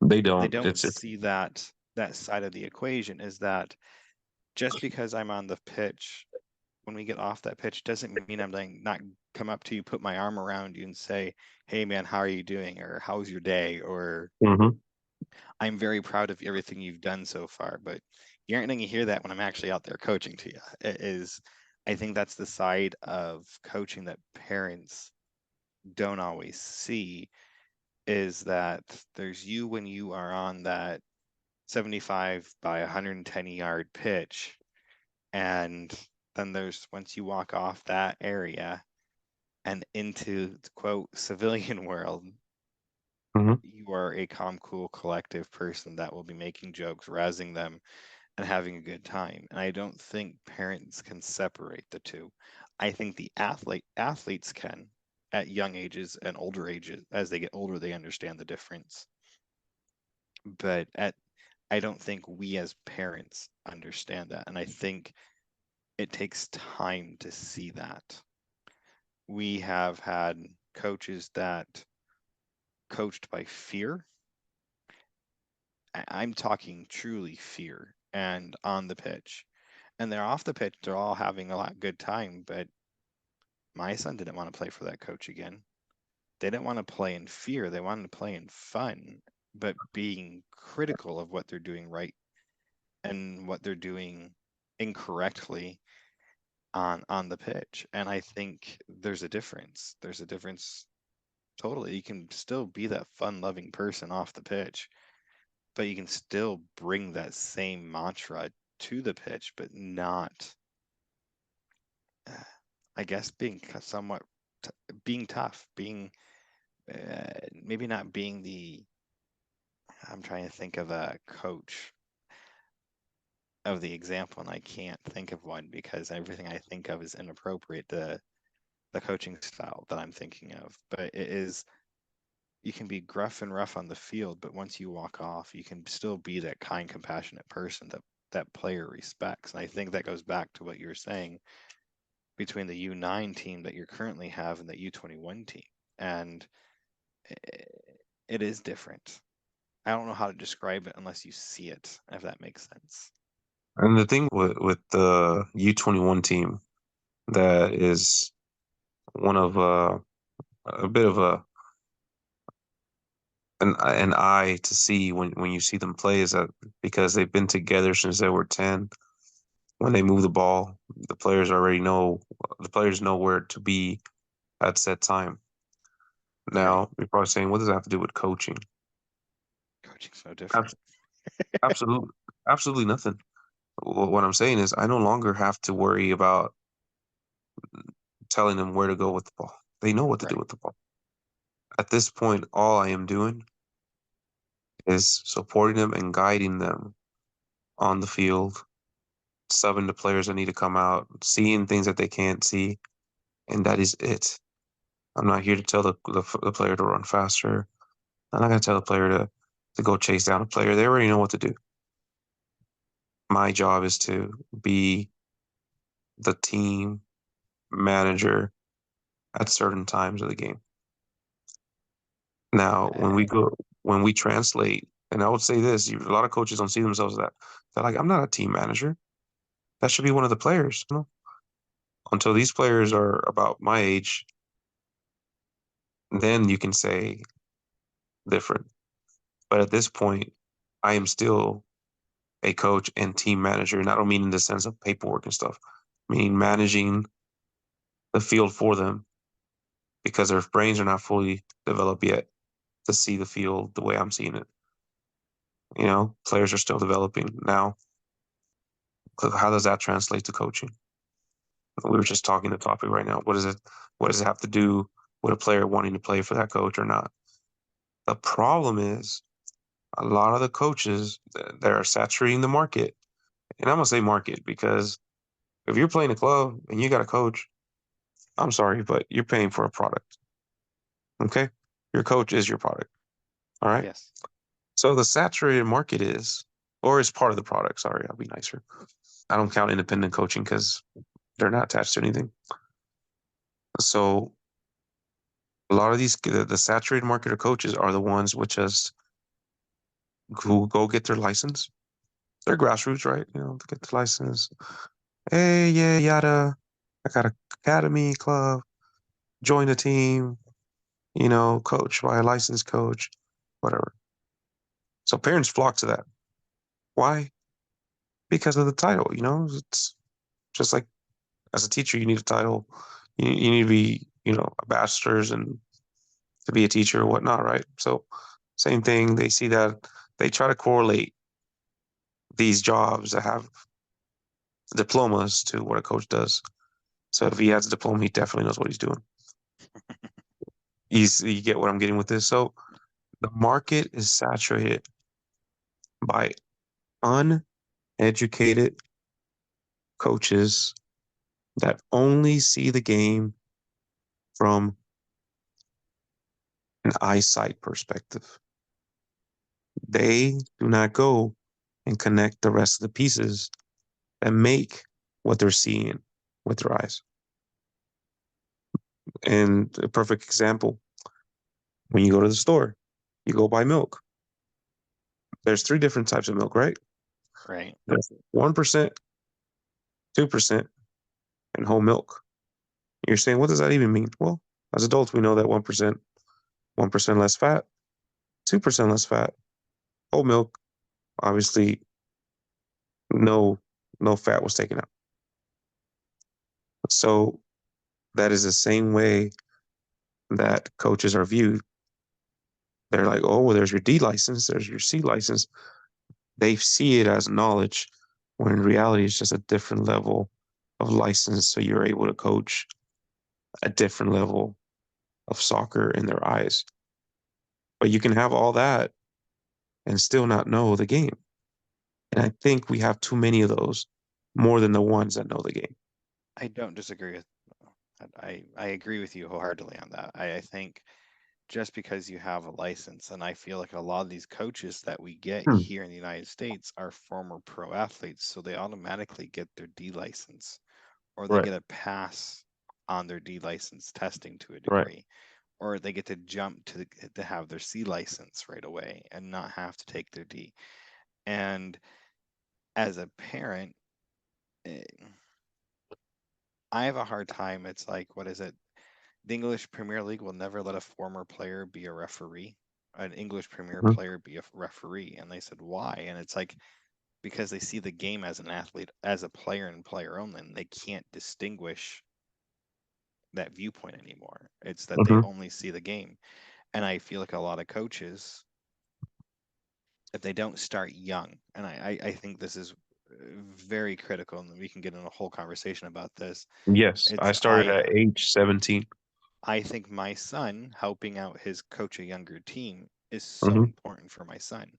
They They don't. don't It's see that side of the equation, is that just because I'm on the pitch, when we get off that pitch, doesn't mean I'm like not come up to you, put my arm around you and say, hey man, how are you doing? Or how's your day? Or mm-hmm. I'm very proud of everything you've done so far. But you aren't going to hear that when I'm actually out there coaching to you. It is, I think that's the side of coaching that parents don't always see, is that there's you when you are on that 75 by 110-yard pitch, and then there's once you walk off that area and into the quote civilian world, Mm-hmm. you are a calm, cool, collective person that will be making jokes, razzing them, and having a good time. And I don't think parents can separate the two. I think the athletes can at young ages and older ages. As they get older, they understand the difference. But I don't think we as parents understand that. And I think it takes time to see that. We have had coaches that coached by fear. I'm talking truly fear, and on the pitch. And they're off the pitch, they're all having a lot good time, but my son didn't want to play for that coach again. They didn't want to play in fear, they wanted to play in fun, but being critical of what they're doing right and what they're doing incorrectly on the pitch. And I think there's a difference. There's a difference totally. You can still be that fun-loving person off the pitch, but you can still bring that same mantra to the pitch, but not, I guess, being somewhat being tough, being maybe not being the. I'm trying to think of a coach of the example, and I can't think of one because everything I think of is inappropriate. The coaching style that I'm thinking of, but it is, you can be gruff and rough on the field, but once you walk off, you can still be that kind, compassionate person that that player respects. And I think that goes back to what you were saying between the U9 team that you currently have and the U21 team. And it is different. I don't know how to describe it unless you see it, if that makes sense. And the thing with the U21 team, that is one of a bit of an eye to see when you see them play, is that because they've been together since they were 10. When they move the ball, the players know where to be at set time. Right. Now, you're probably saying, what does that have to do with coaching? Coaching's no different. Absolutely, absolutely nothing. What I'm saying is, I no longer have to worry about telling them where to go with the ball. They know what to do Right. with the ball. At this point, all I am doing is supporting them and guiding them on the field, subbing the players that need to come out, seeing things that they can't see, and that is it. I'm not here to tell the player to run faster. I'm not going to tell the player to go chase down a player. They already know what to do. My job is to be the team manager at certain times of the game. Now, when we translate, and I would say this, a lot of coaches don't see themselves as that. They're like, I'm not a team manager. That should be one of the players. You know? Until these players are about my age, then you can say different. But at this point, I am still a coach and team manager. And I don't mean in the sense of paperwork and stuff. I mean managing the field for them because their brains are not fully developed yet to see the field the way I'm seeing it. You know, players are still developing now. How does that translate to coaching? We were just talking the topic right now. What does it have to do with a player wanting to play for that coach or not? The problem is a lot of the coaches that are saturating the market, and I'm gonna say market because if you're playing a club and you got a coach, I'm sorry, but you're paying for a product. Okay? Your coach is your product. All right. Yes. So the saturated market or is part of the product. Sorry, I'll be nicer. I don't count independent coaching because they're not attached to anything. So a lot of the saturated market of coaches are the ones who go get their license. They're grassroots, right? You know, to get the license. Hey, yeah, yada. I got a academy club. Join the team. You know, coach by a licensed coach, whatever. So parents flock to that. Why? Because of the title. You know, it's just like as a teacher, you need a title. You need to be, you know, a bachelor's and to be a teacher or whatnot, right? So same thing. They see that they try to correlate these jobs that have diplomas to what a coach does. So if he has a diploma, he definitely knows what he's doing. You get what I'm getting with this. So the market is saturated by uneducated coaches that only see the game from an eyesight perspective. They do not go and connect the rest of the pieces that make what they're seeing with their eyes. And a perfect example, when you go to the store, you go buy milk. There's 3 different types of milk, right? Right. There's 1%, 2%, and whole milk. You're saying, what does that even mean? Well, as adults, we know that 1% less fat, 2% less fat. Whole milk, obviously, no fat was taken out. So that is the same way that coaches are viewed. They're like, oh, well, there's your D license, there's your C license. They see it as knowledge, when in reality, it's just a different level of license. So you're able to coach a different level of soccer in their eyes. But you can have all that and still not know the game. And I think we have too many of those, more than the ones that know the game. I don't disagree with. I agree with you wholeheartedly on that. I think just because you have a license, and I feel like a lot of these coaches that we get Hmm. here in the United States are former pro athletes, so they automatically get their D license, or they Right, get a pass on their D license testing to a right. degree, or they get to jump to have their C license right away and not have to take their D. And as a parent, eh, I have a hard time. It's like, what is it? The English Premier League will never let a former player be a referee, an English Premier Mhm, player be a referee. And they said, why? And it's like, because they see the game as an athlete, as a player and player only, and they can't distinguish that viewpoint anymore. It's that they mhm. only see the game. And I feel like a lot of coaches, if they don't start young, and I think this is very critical, and we can get in a whole conversation about this. Yes, I It's started at age 17. I think my son helping out his coach a younger team is so Hmm. important for my son.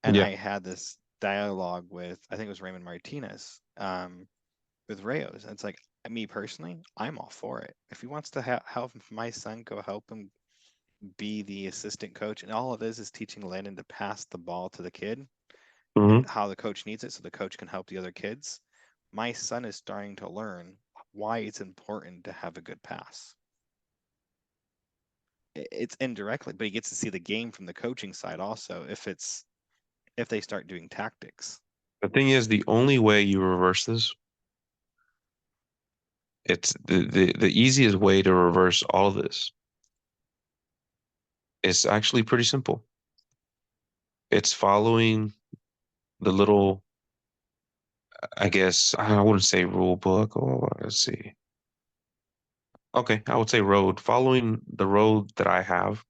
And Yeah. I had this dialogue with, I think it was Raymond Martinez, with Rayos. And it's like, me personally, I'm all for it. If he wants to help my son, go help him be the assistant coach, and all it is teaching Landon to pass the ball to the kid Hmm. and how the coach needs it so the coach can help the other kids. My son is starting to learn why it's important to have a good pass. It's indirectly, but he gets to see the game from the coaching side also if they start doing tactics. The thing is, the only way you reverse this, it's the easiest way to reverse all of this. It's actually pretty simple. It's following the little, I guess, I wouldn't say rule book, or let's see. Okay, I would say road. Following the road that I have,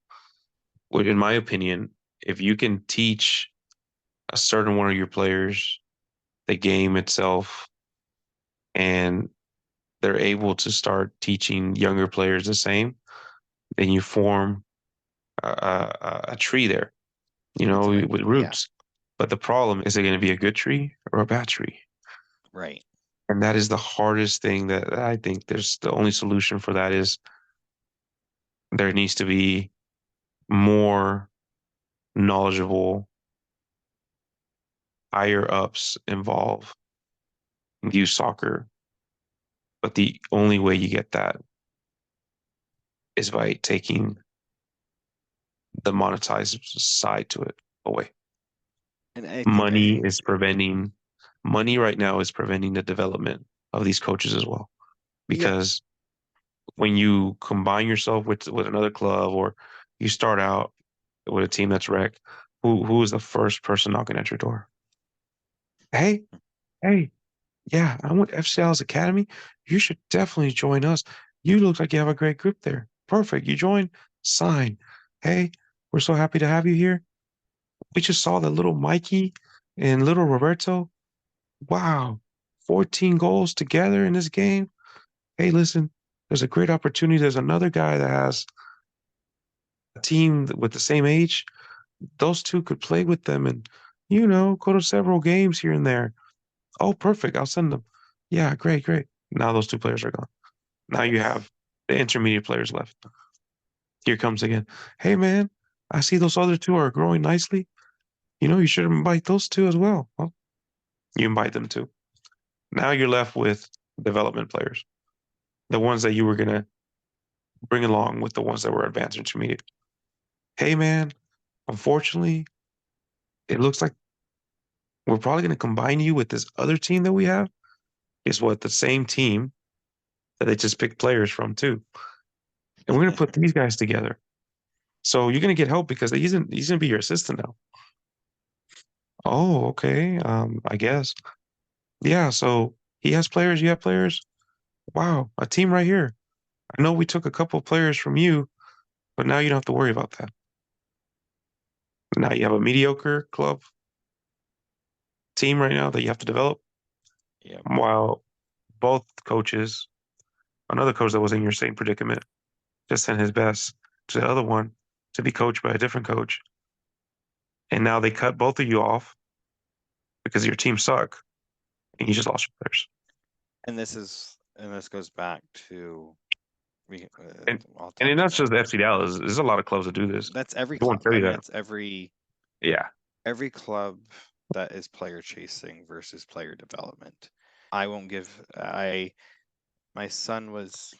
in my opinion, if you can teach a certain one of your players the game itself, and they're able to start teaching younger players the same, then you form a tree there, It's with yeah, roots. But the problem is, it going to be a good tree or a bad tree? right. And that is the hardest thing that I think there's the only solution for that is there needs to be more knowledgeable higher ups involved in youth soccer. But the only way you get that is by taking the monetized side to it away. And I Money think is preventing money right now is preventing the development of these coaches as well. yeah, Because when you combine yourself with another club, or you start out with a team that's wrecked, who is the first person knocking at your door? Hey, hey, yeah, I'm with FCL's Academy. You should definitely join us. You look like you have a great group there. Perfect. You join, sign. Hey, we're so happy to have you here. We just saw that little Mikey and little Roberto. Wow, 14 goals together in this game. Hey, listen, there's a great opportunity. There's another guy that has a team with the same age. Those two could play with them and, go to several games here and there. Oh, perfect. I'll send them. Yeah, great, great. Now those two players are gone. Now you yes. have the intermediate players left. Here comes again. Hey, man, I see those other two are growing nicely. You should invite those two as well. Well, you invite them too. Now you're left with development players, the ones that you were going to bring along with the ones that were advanced intermediate. Hey, man, unfortunately, it looks like we're probably going to combine you with this other team that we have. Guess what? The same team that they just picked players from too. And we're going to put these guys together. So you're going to get help because he's going to be your assistant now. Oh, okay. I guess. Yeah. So he has players. You have players. Wow. A team right here. I know we took a couple of players from you, but now you don't have to worry about that. Now you have a mediocre club team right now that you have to develop. Yeah. While both coaches, another coach that was in your same predicament, just sent his best to the other one to be coached by a different coach. And now they cut both of you off because your team suck and you just lost your players. And this goes back to And I'll and talk it's to not that. just the FC Dallas. There's a lot of clubs that do this. That's every I won't club. tell I you mean, that. that's every Yeah. club that is player chasing versus player development. I won't give I my son was,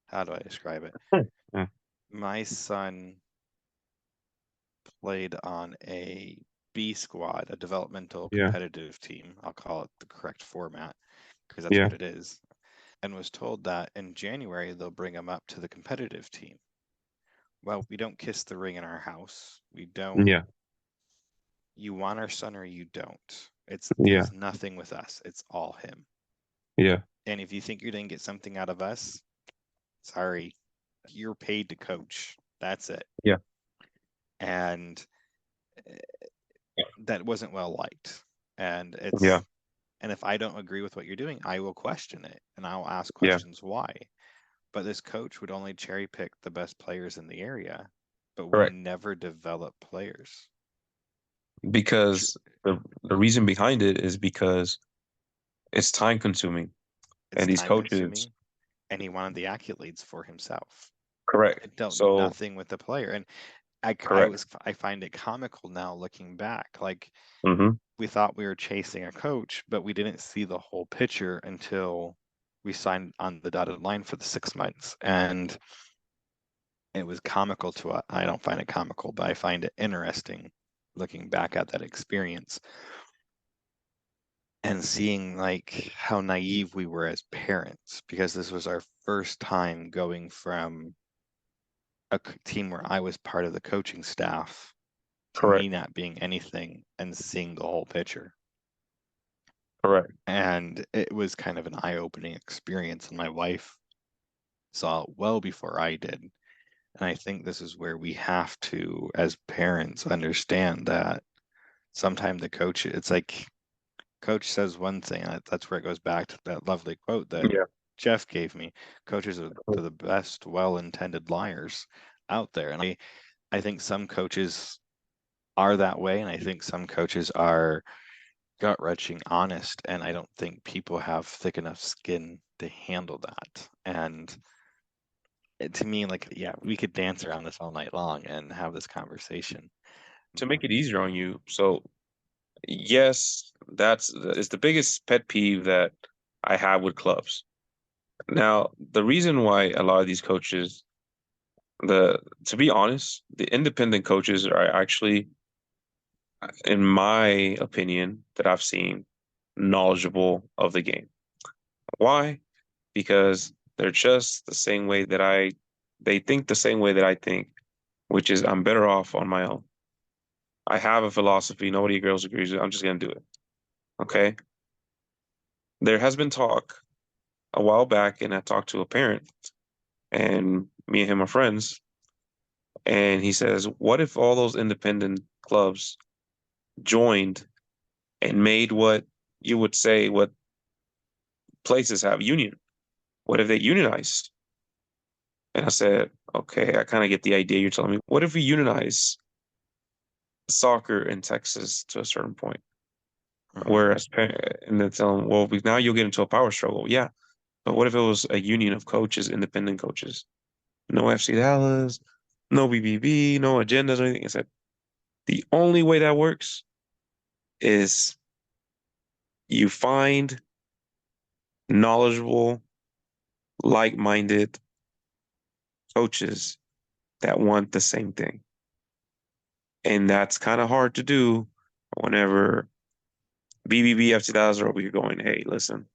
how do I describe it? Yeah. My son played on a B squad, a developmental Yeah. competitive team. I'll call it the correct format because that's Yeah. what it is. And was told that in January they'll bring him up to the competitive team. Well, we don't kiss the ring in our house. We don't. Yeah. You want our son or you don't. Yeah. Has nothing with us. It's all him. Yeah. And if you think you're going to get something out of us, sorry, you're paid to coach. That's it. Yeah. And that wasn't well liked. And Yeah. if I don't agree with what you're doing, I will question it and I'll ask Yeah. questions why. But this coach would only cherry pick the best players in the area, but we Correct. never develop players. Because the reason behind it is because it's time consuming. It's And these time coaches, consuming, and he wanted the accolades for himself. correct. It dealt So, nothing with the player. And correct. I find it comical now looking back. Like, Hmm. we thought we were chasing a coach, but we didn't see the whole picture until we signed on the dotted line for the 6 months. And it was comical to us. I don't find it comical, but I find it interesting looking back at that experience and seeing like how naive we were as parents, because this was our first time going from a team where I was part of the coaching staff to me Correct. not being anything and seeing the whole picture. Correct. And it was kind of an eye-opening experience, and my wife saw it well before I did. And I think this is where we have to, as parents, understand that sometimes the coach, it's like coach says one thing, and that's where it goes back to that lovely quote that Yeah. Jeff gave me. Coaches are the best well-intended liars out there. And I think some coaches are that way, and I think some coaches are gut-wrenching honest, and I don't think people have thick enough skin to handle that. And to me, like, yeah, we could dance around this all night long and have this conversation. To make it easier on you. So, yes, it's the biggest pet peeve that I have with clubs. Now, the reason why a lot of these coaches, to be honest, the independent coaches are actually, in my opinion, that I've seen, knowledgeable of the game. Why? Because they're just the same way that they think the same way that I think, which is I'm better off on my own. I have a philosophy. Nobody else agrees with. I'm just gonna do it. Okay. There has been talk a while back, and I talked to a parent, and me and him are friends, and he says, "What if all those independent clubs joined and made what you would say what places have union? What if they unionized?" And I said, "Okay, I kind of get the idea you're telling me. What if we unionize soccer in Texas to a certain point?" Mhm. Whereas, and then tell them, well, now you'll get into a power struggle. Yeah, but what if it was a union of coaches, independent coaches? No FC Dallas, no BBB, no agendas or anything. I said, the only way that works is you find knowledgeable, like-minded coaches that want the same thing. And that's kind of hard to do whenever BBB, FC Dallas are over here going, hey, listen,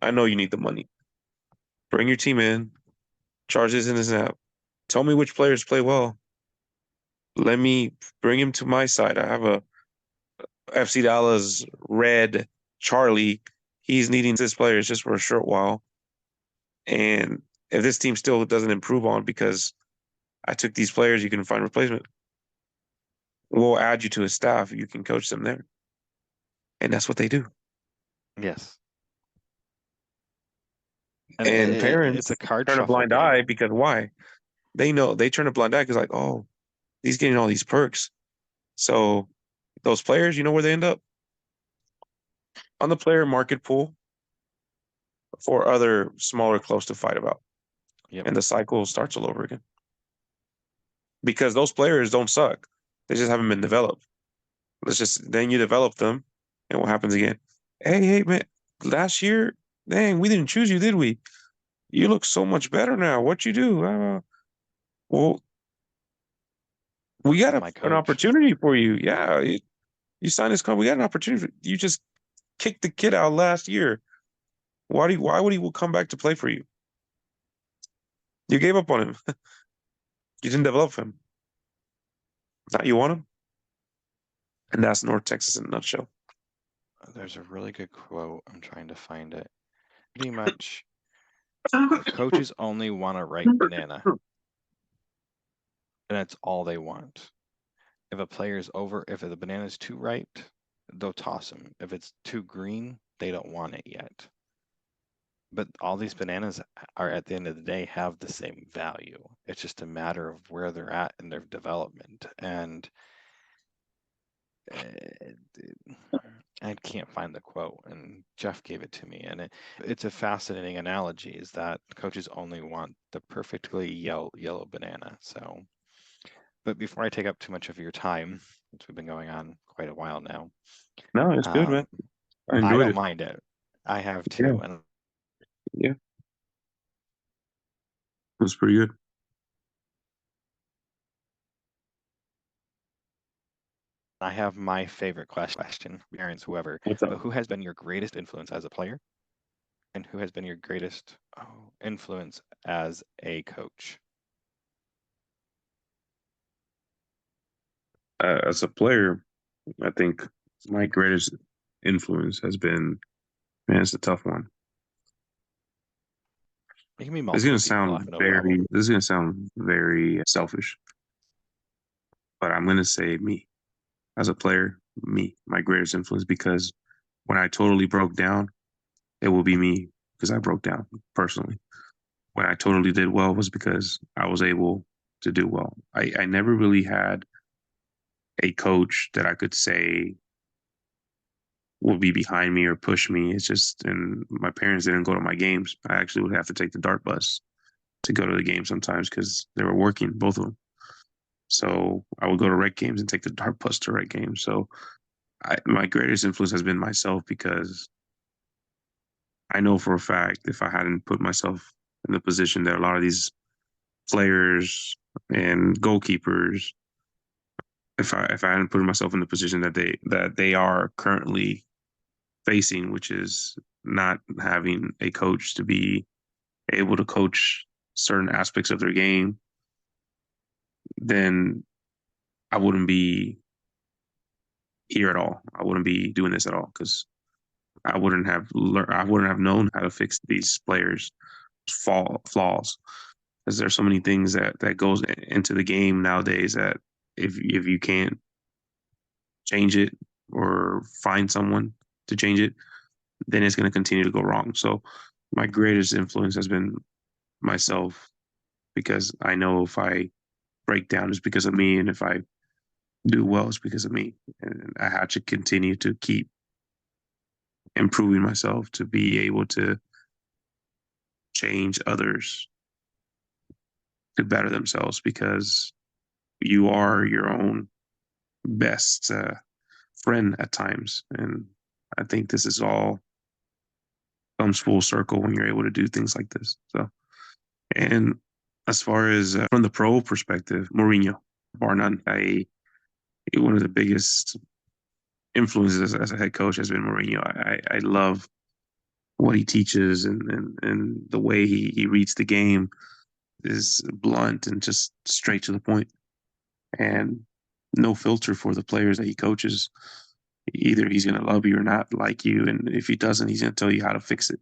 I know you need the money. Bring your team in, charge this in this app. Tell me which players play well. Let me bring him to my side. I have a FC Dallas red Charlie. He's needing this players just for a short while. And if this team still doesn't improve on because I took these players, you can find replacement. We'll add you to a staff. You can coach them there. And that's what they do. Yes. And And it's a parents card turn a shuffle blind game. eye because why? They know they turn a blind eye because like, oh, he's getting all these perks. So those players, you know where they end up? On the player market pool for other smaller clubs to fight about. Yep. And the cycle starts all over again. Because those players don't suck. They just haven't been developed. Then you develop them, and what happens again? Hey, man, last year, dang, we didn't choose you, did we? You look so much better now. What you do? Well, we got My an coach. opportunity for you. Yeah, you signed this contract. We got an opportunity. You just kicked the kid out last year. Why would he come back to play for you? You gave up on him. You didn't develop him. Now you want him, and that's North Texas in a nutshell. There's a really good quote. I'm trying to find it. Pretty much, coaches only want a ripe banana, and that's all they want. If a player's if the banana's too ripe, they'll toss him. If it's too green, they don't want it yet. But all these bananas are, at the end of the day, have the same value. It's just a matter of where they're at in their development. And I can't find the quote, and Jeff gave it to me, and it's a fascinating analogy, is that coaches only want the perfectly yellow banana. So, but before I take up too much of your time, since we've been going on quite a while now, No, it's good, man. I I enjoyed don't it. mind it. I have Yeah, too, and yeah, it was pretty good. I have my favorite question, parents, whoever, What's up? but who has been your greatest influence as a player? And who has been your greatest influence as a coach? As a player, I think my greatest influence has been, man, it's a tough one. It can be It's gonna multiple people off sound an over very, level. this is gonna sound very selfish, but I'm gonna say me as a player, me, my greatest influence, because when I totally broke down, it will be me because I broke down personally. When I totally did well was because I was able to do well. I never really had a coach that I could say will be behind me or push me. It's just, and my parents didn't go to my games. I actually would have to take the dart bus to go to the game sometimes because they were working, both of them. So I would go to rec games and take the dart bus to rec games. So my greatest influence has been myself because I know for a fact if I hadn't put myself in the position that a lot of these players and goalkeepers, if I hadn't put myself in the position that they are currently facing, which is not having a coach to be able to coach certain aspects of their game, then I wouldn't be here at all. I wouldn't be doing this at all because I wouldn't have known how to fix these players' flaws. Because there's so many things that goes into the game nowadays that if you can't change it or find someone to change it, then it's going to continue to go wrong. So my greatest influence has been myself because I know if I break down, it's because of me, and if I do well, it's because of me. And I have to continue to keep improving myself to be able to change others to better themselves because you are your own best friend at times. And I think this is all comes full circle when you're able to do things like this. So, and as far as from the pro perspective, Mourinho, bar none, one of the biggest influences as a head coach has been Mourinho. I love what he teaches and the way he reads the game is blunt and just straight to the point and no filter for the players that he coaches. Either he's going to love you or not like you. And if he doesn't, he's going to tell you how to fix it.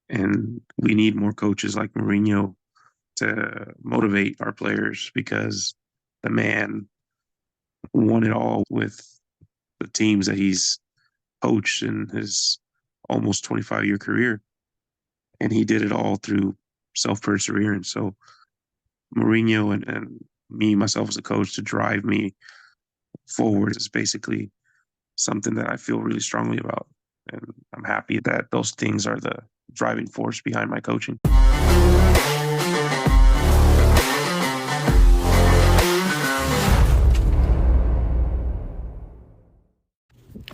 And we need more coaches like Mourinho to motivate our players because the man won it all with the teams that he's coached in his almost 25-year career. And he did it all through self-perseverance. So Mourinho and me, myself as a coach, to drive me forward is basically something that I feel really strongly about. And I'm happy that those things are the driving force behind my coaching.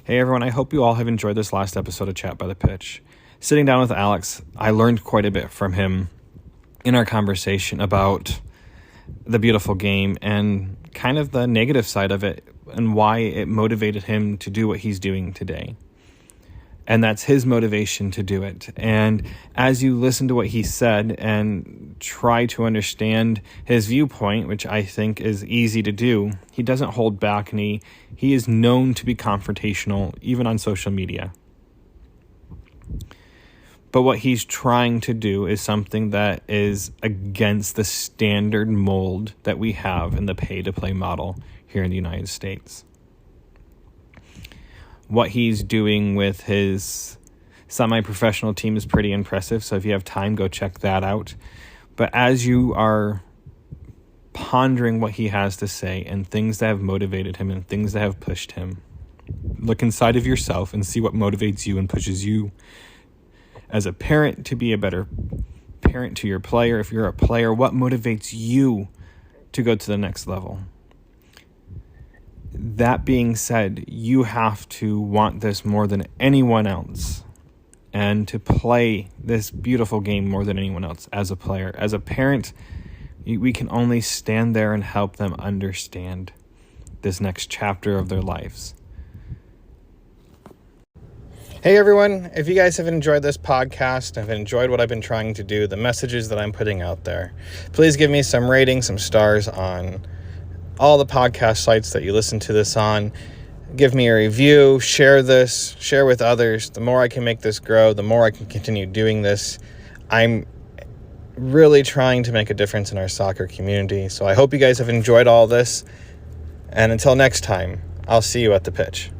Hey everyone, I hope you all have enjoyed this last episode of Chat by the Pitch. Sitting down with Alex, I learned quite a bit from him in our conversation about the beautiful game and kind of the negative side of it and why it motivated him to do what he's doing today. And that's his motivation to do it. And as you listen to what he said and try to understand his viewpoint, which I think is easy to do, he doesn't hold back, and he is known to be confrontational, even on social media. But what he's trying to do is something that is against the standard mold that we have in the pay-to-play model here in the United States. What he's doing with his semi-professional team is pretty impressive. So if you have time, go check that out. But as you are pondering what he has to say and things that have motivated him and things that have pushed him. Look inside of yourself and see what motivates you and pushes you as a parent to be a better parent to your player. If you're a player, what motivates you to go to the next level? That being said, you have to want this more than anyone else and to play this beautiful game more than anyone else as a player. As a parent, we can only stand there and help them understand this next chapter of their lives. Hey everyone, if you guys have enjoyed this podcast, have enjoyed what I've been trying to do, the messages that I'm putting out there, please give me some ratings, some stars on all the podcast sites that you listen to this on. Give me a review, share this, share with others. The more I can make this grow, the more I can continue doing this. I'm really trying to make a difference in our soccer community. So I hope you guys have enjoyed all this. And until next time, I'll see you at the pitch.